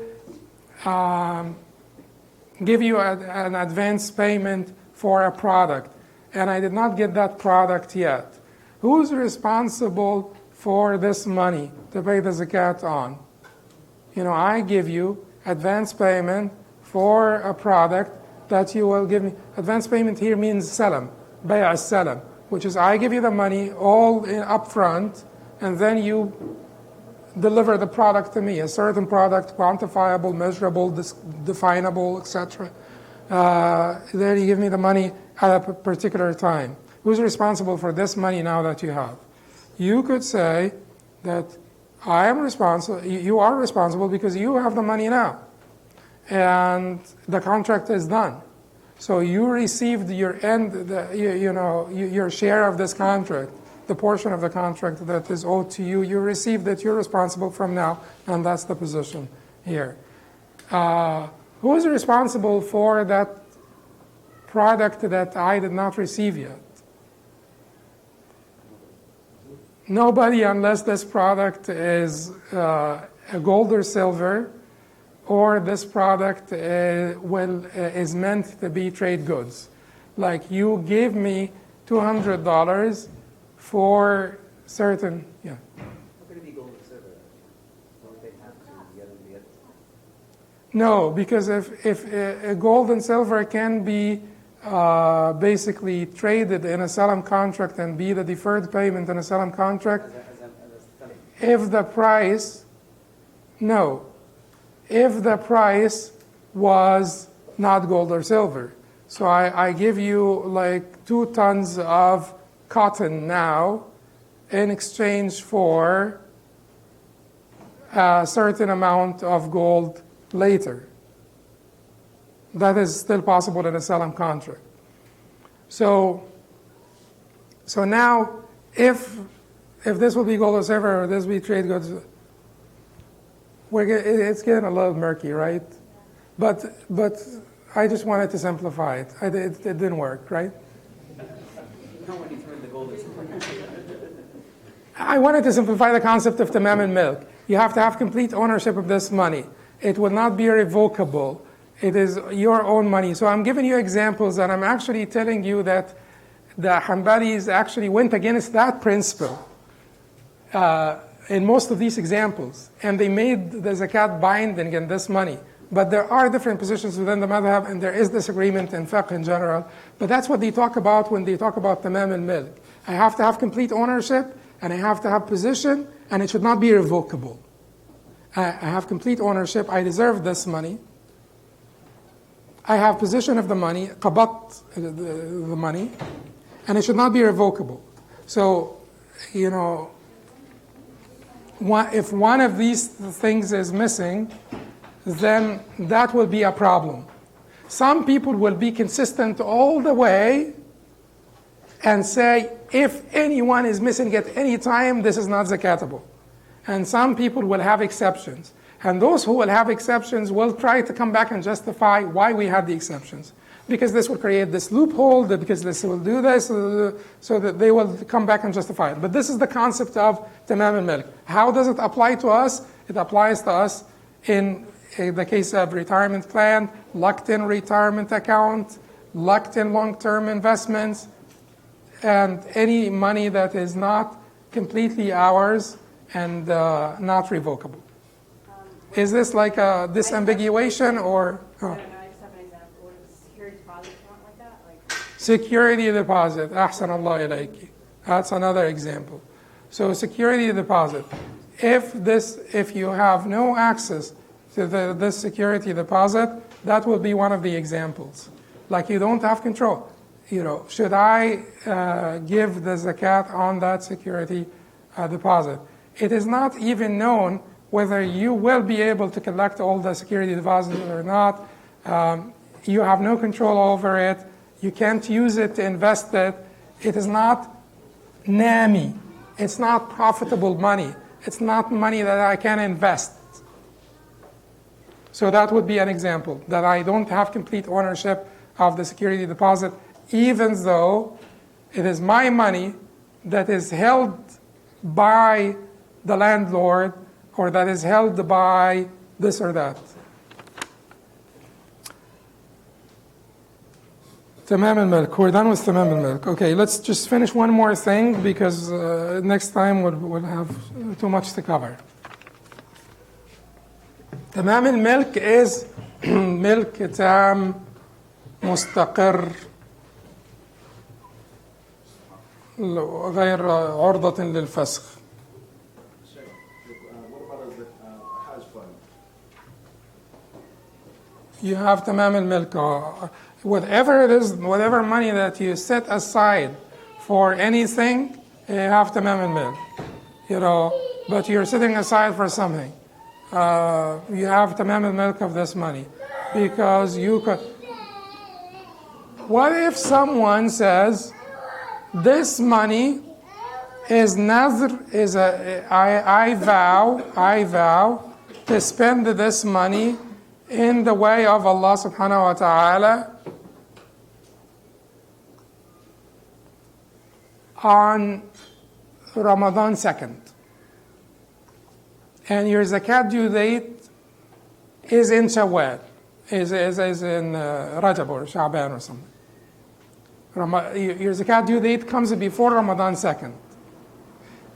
S1: give you an advance payment for a product, and I did not get that product yet. Who's responsible for this money to pay the zakat on? I give you advance payment for a product that you will give me. Advance payment here means salam, bay' as-salam, which is I give you the money all up front, and then you deliver the product to me, a certain product, quantifiable, measurable, definable, etc. Then you give me the money at a particular time. Who's responsible for this money now that you have? You could say that I am responsible, you are responsible because you have the money now. And the contract is done. So you received your your share of this contract, the portion of the contract that is owed to you. You received it, you're responsible from now, and that's the position here. Who is responsible for that product that I did not receive yet? Nobody, unless this product is gold or silver, or this product is meant to be trade goods. Like you gave me $200 for certain, yeah.
S2: How could it be gold or silver? Don't they have to get them together?
S1: No, because if gold and silver can be basically traded in a salam contract and be the deferred payment in a salam contract, if the price was not gold or silver. So I give you like 2 tons of cotton now in exchange for a certain amount of gold later. That is still possible in a Salam contract. So now, if this will be gold or silver, or this will be trade goods, it's getting a little murky, right? But I just wanted to simplify it. It didn't work, right?
S2: Not when you turn the gold into
S1: I wanted to simplify the concept of tamam al-milk. You have to have complete ownership of this money. It will not be revocable. It is your own money. So I'm giving you examples, and I'm actually telling you that the Hanbalis actually went against that principle in most of these examples, and they made the zakat binding in this money. But there are different positions within the madhab, and there is disagreement in fiqh in general. But that's what they talk about when they talk about tamam al-milk. I have to have complete ownership, and I have to have position, and it should not be revocable. I have complete ownership. I deserve this money. I have possession of the money, qabat, the money, and it should not be revocable. So, if one of these things is missing, then that will be a problem. Some people will be consistent all the way and say, if anyone is missing at any time, this is not zakatable. And some people will have exceptions. And those who will have exceptions will try to come back and justify why we had the exceptions. Because this will create this loophole, because this will do this, so that they will come back and justify it. But this is the concept of tamam al-milk. How does it apply to us? It applies to us in the case of retirement plan, locked-in retirement account, locked-in long-term investments, and any money that is not completely ours and not revocable. Is this like a disambiguation or?
S5: I just have an example. What is a security deposit account like that?
S1: Security deposit. Ahsan Allah ilayki. That's another example. So security deposit. If you have no access to this security deposit, that will be one of the examples. Like you don't have control. Should I give the zakat on that security deposit? It is not even known whether you will be able to collect all the security deposits or not. You have no control over it. You can't use it to invest it. It is not NAMI. It's not profitable money. It's not money that I can invest. So that would be an example, that I don't have complete ownership of the security deposit, even though it is my money that is held by the landlord or that is held by this or that. Tamam al-milk. We're done with tamam al-milk. Okay, let's just finish one more thing because next time we'll have too much to cover. Tamam al-milk is milk tam مستقر غير عرضة للفسخ.
S6: What about the Hajj fund?
S1: You have tamam al-milk. Whatever it is, whatever money that you set aside for anything, you have tamam al-milk. But you're setting aside for something. You have tamam al-milk of this money because you could. What if someone says, this money is nadr, I vow to spend this money in the way of Allah subhanahu wa ta'ala on Ramadan 2nd. And your zakat due date is in Shawwal, is in Rajab or Sha'ban or something. Your zakat due date comes before Ramadan 2nd.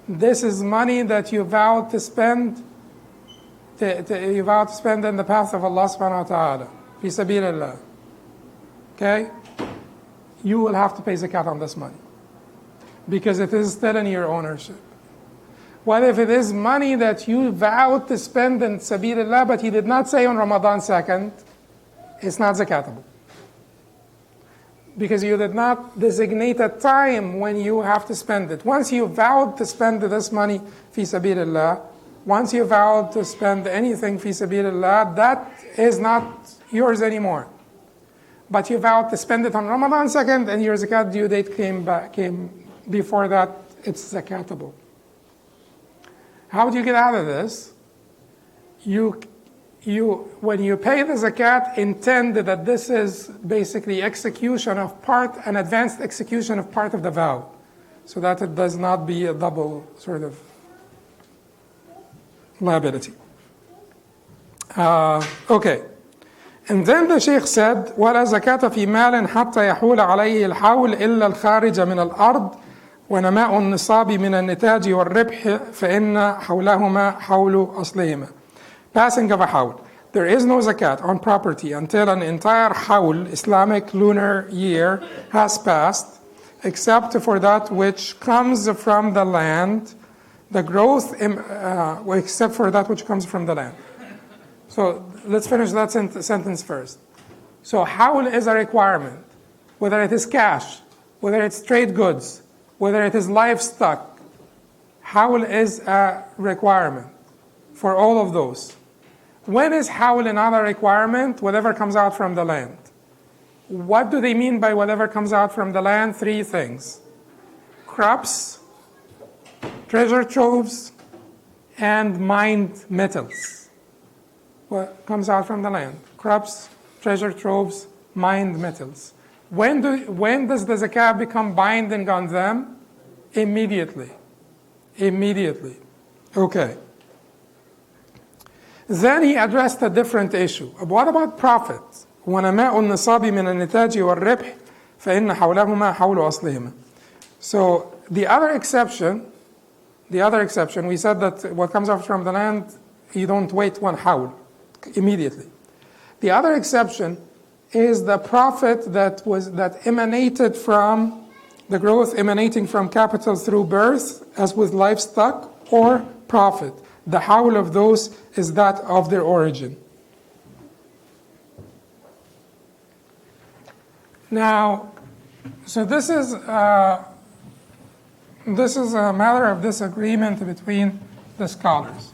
S1: This is money that you vowed to spend. You vowed to spend in the path of Allah subhanahu wa ta'ala, fi sabilillah. Okay? You will have to pay zakat on this money because it is still in your ownership. What if it is money that you vowed to spend in sabilillah, but you did not say on Ramadan 2nd? It's not zakatable. Because you did not designate a time when you have to spend it. Once you vowed to spend this money fi sabilillah, once you vowed to spend anything fi sabilillah, that is not yours anymore. but you vowed to spend it on Ramadan 2nd, and your zakat due date came before that, it's zakatable. How do you get out of this? When you pay the zakat, intend that this is basically execution of part, an advanced execution of part of the vow, so that it does not be a double sort of liability. Okay. And then the Sheikh said, وَلَا زَكَاةَ فِي مَالٍ حَتَّى يَحُولَ عَلَيْهِ الْحَوْلِ إِلَّا الْخَارِجَ مِنَ الْأَرْضِ ونماء النصاب من النتاج والربح فإن حولهما حول أصلهما. Passing of a hawl. There is no zakat on property until an entire hawl, Islamic lunar year, has passed, except for that which comes from the land, the growth, except for that which comes from the land. So let's finish that sentence first. So hawl is a requirement, whether it is cash, whether it's trade goods, whether it is livestock. Hawl is a requirement for all of those. When is hawl another requirement? Whatever comes out from the land. What do they mean by whatever comes out from the land? Three things: crops, treasure troves, and mined metals. What comes out from the land? Crops, treasure troves, mined metals. When does the zakat become binding on them? Immediately. Immediately. Okay. Then he addressed a different issue. What about profit? وَنَمَاءُ النِّصَابِ مِنَ النِّتَاجِ وَالرِّبْحِ فَإِنَّ حَوْلَهُمَا حَوْلُ أَصْلِهِمَا. So the other exception, we said that what comes out from the land, you don't wait one hawl immediately. The other exception is the profit that emanated from the growth emanating from capital through birth, as with livestock, or profit. The hawl of those is that of their origin. Now, so this is a matter of disagreement between the scholars.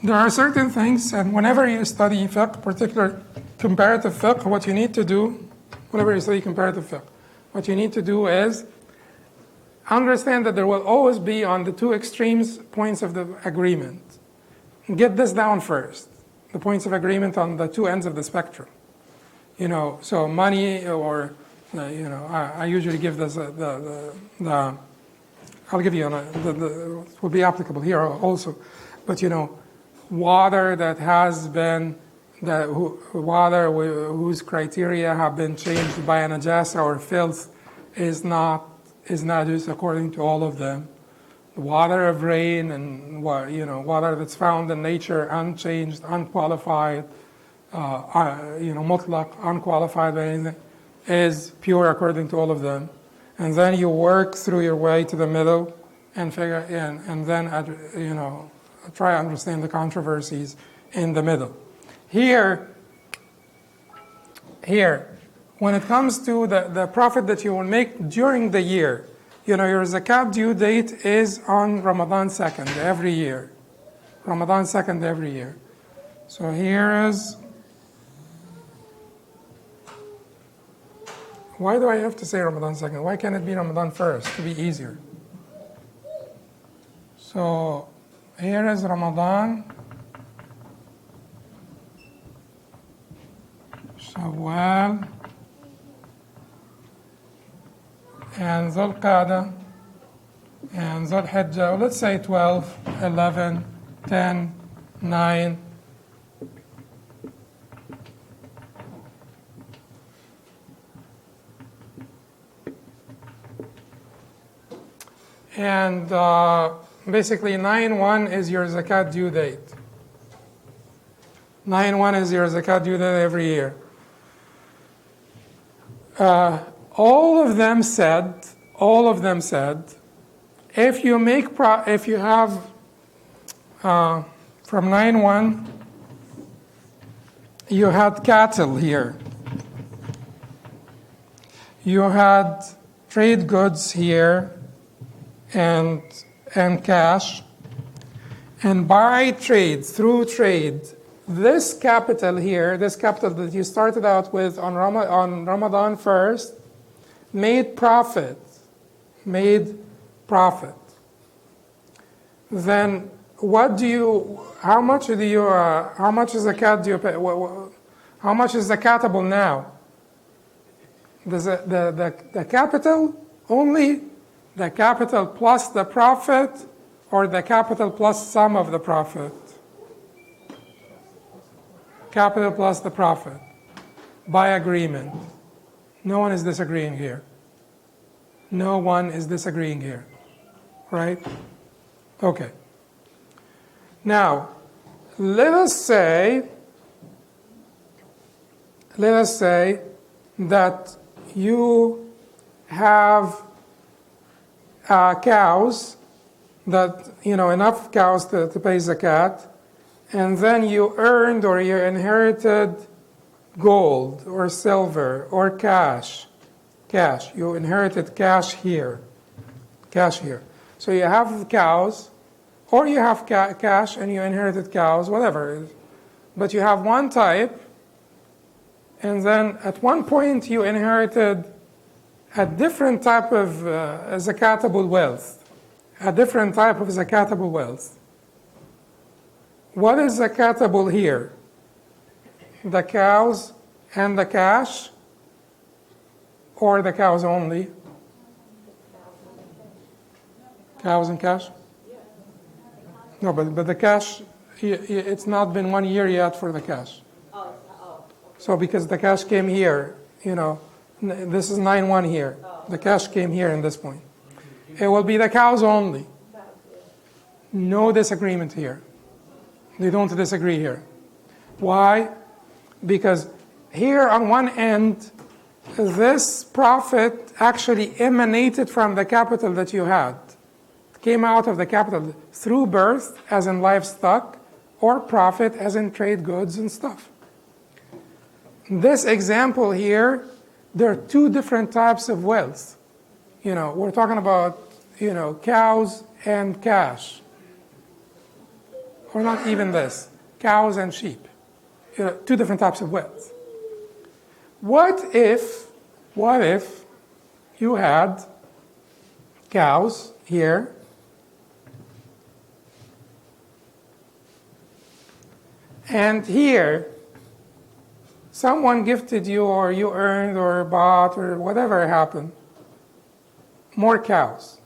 S1: There are certain things, and whenever you study fiqh, particular comparative fiqh, what you need to do, whenever you study comparative fiqh, what you need to do is understand that there will always be on the two extremes points of the agreement. Get this down first, the points of agreement on the two ends of the spectrum. So money, or I usually give this I'll give you it will be applicable here also, but water that has been water whose criteria have been changed by a najasa or filth is najis according to all of them. The water of rain and water that's found in nature unchanged, unqualified, mutlaq, unqualified by anything, is pure according to all of them. And then you work through your way to the middle and and then try to understand the controversies in the middle. Here, when it comes to the profit that you will make during the year, your zakat due date is on Ramadan 2nd every year. Ramadan 2nd every year. So here is, why do I have to say Ramadan 2nd? Why can't it be Ramadan 1st to be easier? So here is Ramadan, Shawwal, and Dhul Qa'dah, and Dhul Hijjah. Let's say 12, 11, 10, 9. And basically 9/1 is your zakat due date. 9/1 is your zakat due date every year. All of them said, if you have from 9/1, you had cattle here, you had trade goods here, and cash, and by trade, through trade, this capital here, this capital that you started out with on Ramadan first, made profit. Then how much zakat do you pay? How much is zakatable now? The capital, only the capital plus the profit, or the capital plus some of the profit? Capital plus the profit, by agreement. No one is disagreeing here. No one is disagreeing here, right? Okay. Now, let us say that you have cows, that, enough cows to pay zakat, and then you earned or you inherited gold or silver or cash. You inherited cash here. So you have cows, or you have cash and you inherited cows, whatever. But you have one type, and then at one point you inherited a different type of zakatable wealth. What is zakatable here? The cows and the cash, or the cows only? Cows and cash? No, but the cash, it's not been 1 year yet for the cash. So because the cash came here, this is 9-1 here. The cash came here in this point. It will be the cows only. No disagreement here. They don't disagree here. Why? Because here on one end, this profit actually emanated from the capital that you had. It came out of the capital through birth, as in livestock, or profit, as in trade goods and stuff. This example here, there are two different types of wealth. We're talking about, cows and cash. Or not even this, cows and sheep. Two different types of wealth. What if you had cows here, and here someone gifted you, or you earned or bought or whatever happened, more cows.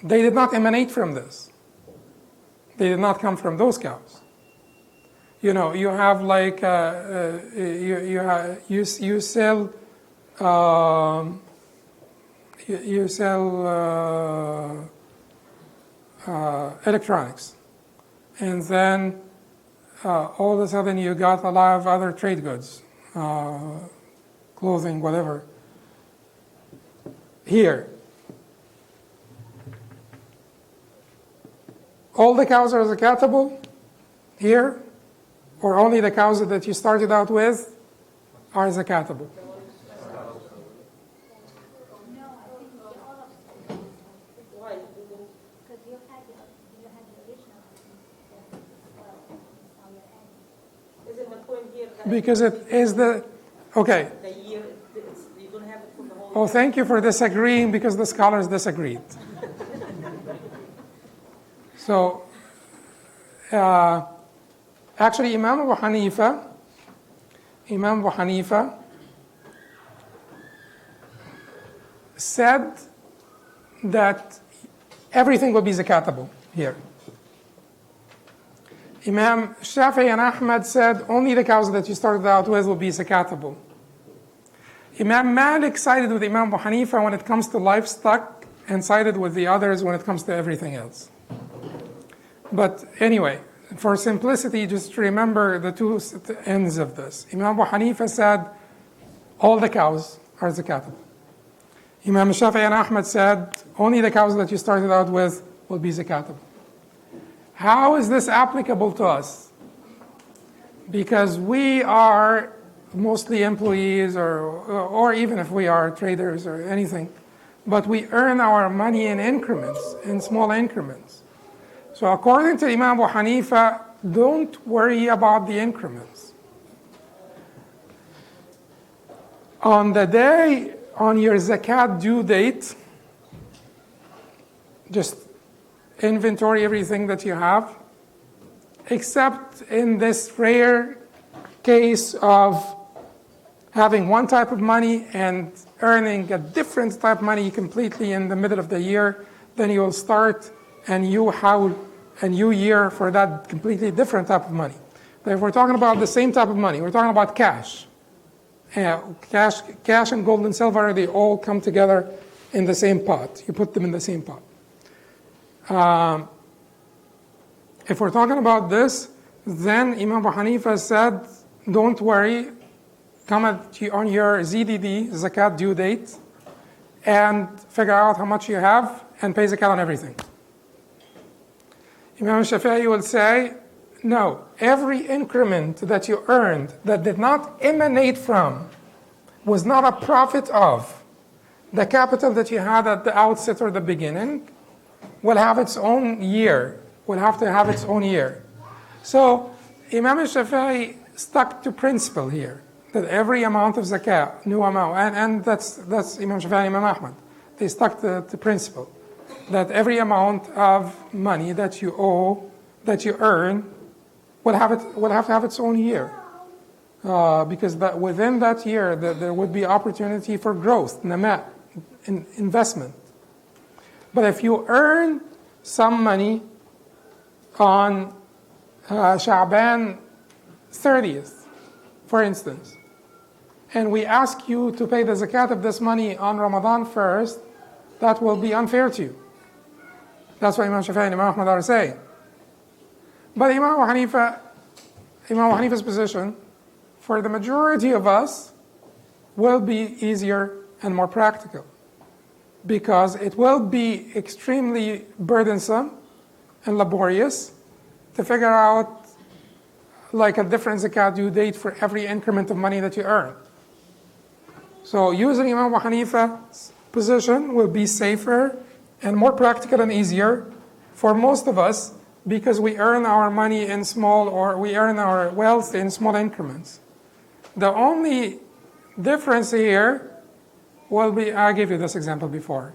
S1: They did not emanate from this. They did not come from those cows. You have like you sell electronics, and then all of a sudden you got a lot of other trade goods, clothing, whatever. Here, all the cows are zakatable here, or only the cows that you started out with are zakatable?
S4: No, I think all of them.
S5: Why?
S4: Because you had the original, now you're adding.
S5: Isn't the point here that
S1: Because it is okay.
S5: the year, you don't have it for the whole
S1: Oh, thank you for disagreeing, because the scholars disagreed. So, actually, Imam Abu Hanifa said that everything will be zakatable here. Imam Shafi'i and Ahmad said only the cows that you started out with will be zakatable. Imam Malik sided with Imam Abu Hanifa when it comes to livestock, and sided with the others when it comes to everything else. But anyway, for simplicity, just remember the two ends of this. Imam Abu Hanifa said all the cows are zakatable. Imam Shafi'i and Ahmad said only the cows that you started out with will be zakatable. How is this applicable to us? Because we are mostly employees, or even if we are traders or anything, but we earn our money in increments, in small increments. So according to Imam Abu Hanifa, don't worry about the increments. On the day, on your zakat due date, just inventory everything that you have, except in this rare case of having one type of money and earning a different type of money completely in the middle of the year, then you will start a new year for that completely different type of money. But if we're talking about the same type of money, we're talking about cash. Cash and gold and silver, they all come together in the same pot. You put them in the same pot. If we're talking about this, then Imam Abu Hanifa said, don't worry, come on your ZDD, zakat due date, and figure out how much you have and pay zakat on everything. Imam Shafi'i will say, no, every increment that you earned that did not emanate from, was not a profit of, the capital that you had at the outset or the beginning, will have its own year, will have to have its own year. So Imam Shafi'i stuck to principle here, that every amount of zakat, new amount, and that's Imam Shafi'i and Imam Ahmad. They stuck to principle, that every amount of money that you owe, that you earn, will have to have its own year. Because within that year, there would be opportunity for growth, nama, investment. But if you earn some money on Sha'ban 30th, for instance, and we ask you to pay the zakat of this money on Ramadan 1st, that will be unfair to you. That's what Imam Shafi'i and Imam Ahmad are saying. But Imam Abu Hanifa's position, for the majority of us, will be easier and more practical, because it will be extremely burdensome and laborious to figure out like a different zakat due date for every increment of money that you earn. So using Imam Abu Hanifa's position will be safer and more practical and easier for most of us, because we earn our money in small, or we earn our wealth in small increments. The only difference here will be, I gave you this example before.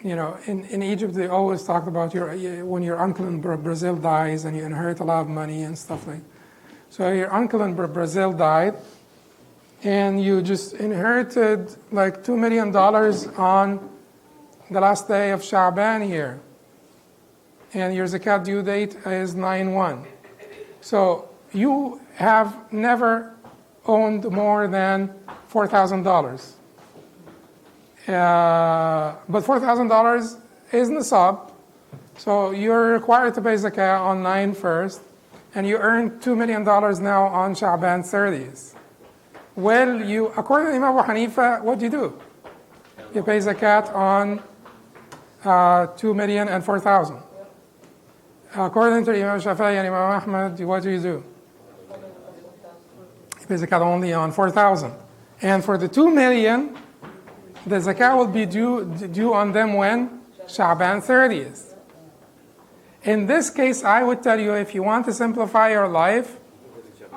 S1: You know, in Egypt, they always talked about when your uncle in Brazil dies and you inherit a lot of money and stuff like that. So your uncle in Brazil died, and you just inherited like $2 million on the last day of Sha'ban here. And your zakat due date is 9/1. So you have never owned more than $4,000. But $4,000 is nisab, so you're required to pay zakah on 9/1, and you earn $2 million now on Sha'ban 30th. Well, according to Imam Abu Hanifa, what do? You pay zakat on 2 million and 4,000. According to Imam Shafi'i and Imam Ahmad, what do? You pay zakat only on 4,000. And for the 2 million, the zakat will be due on them when? Sha'ban 30th. In this case, I would tell you, if you want to simplify your life,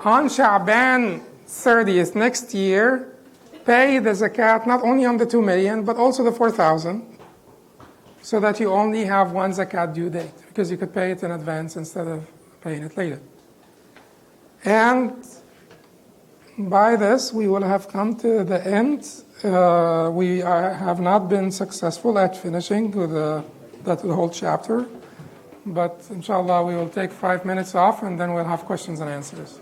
S1: on Sha'ban 30th next year, pay the zakat not only on the 2 million, but also the 4,000, so that you only have one zakat due date, because you could pay it in advance instead of paying it later. And by this, we will have come to the end. We have not been successful at finishing with the whole chapter, but inshallah we will take 5 minutes off, and then we'll have questions and answers.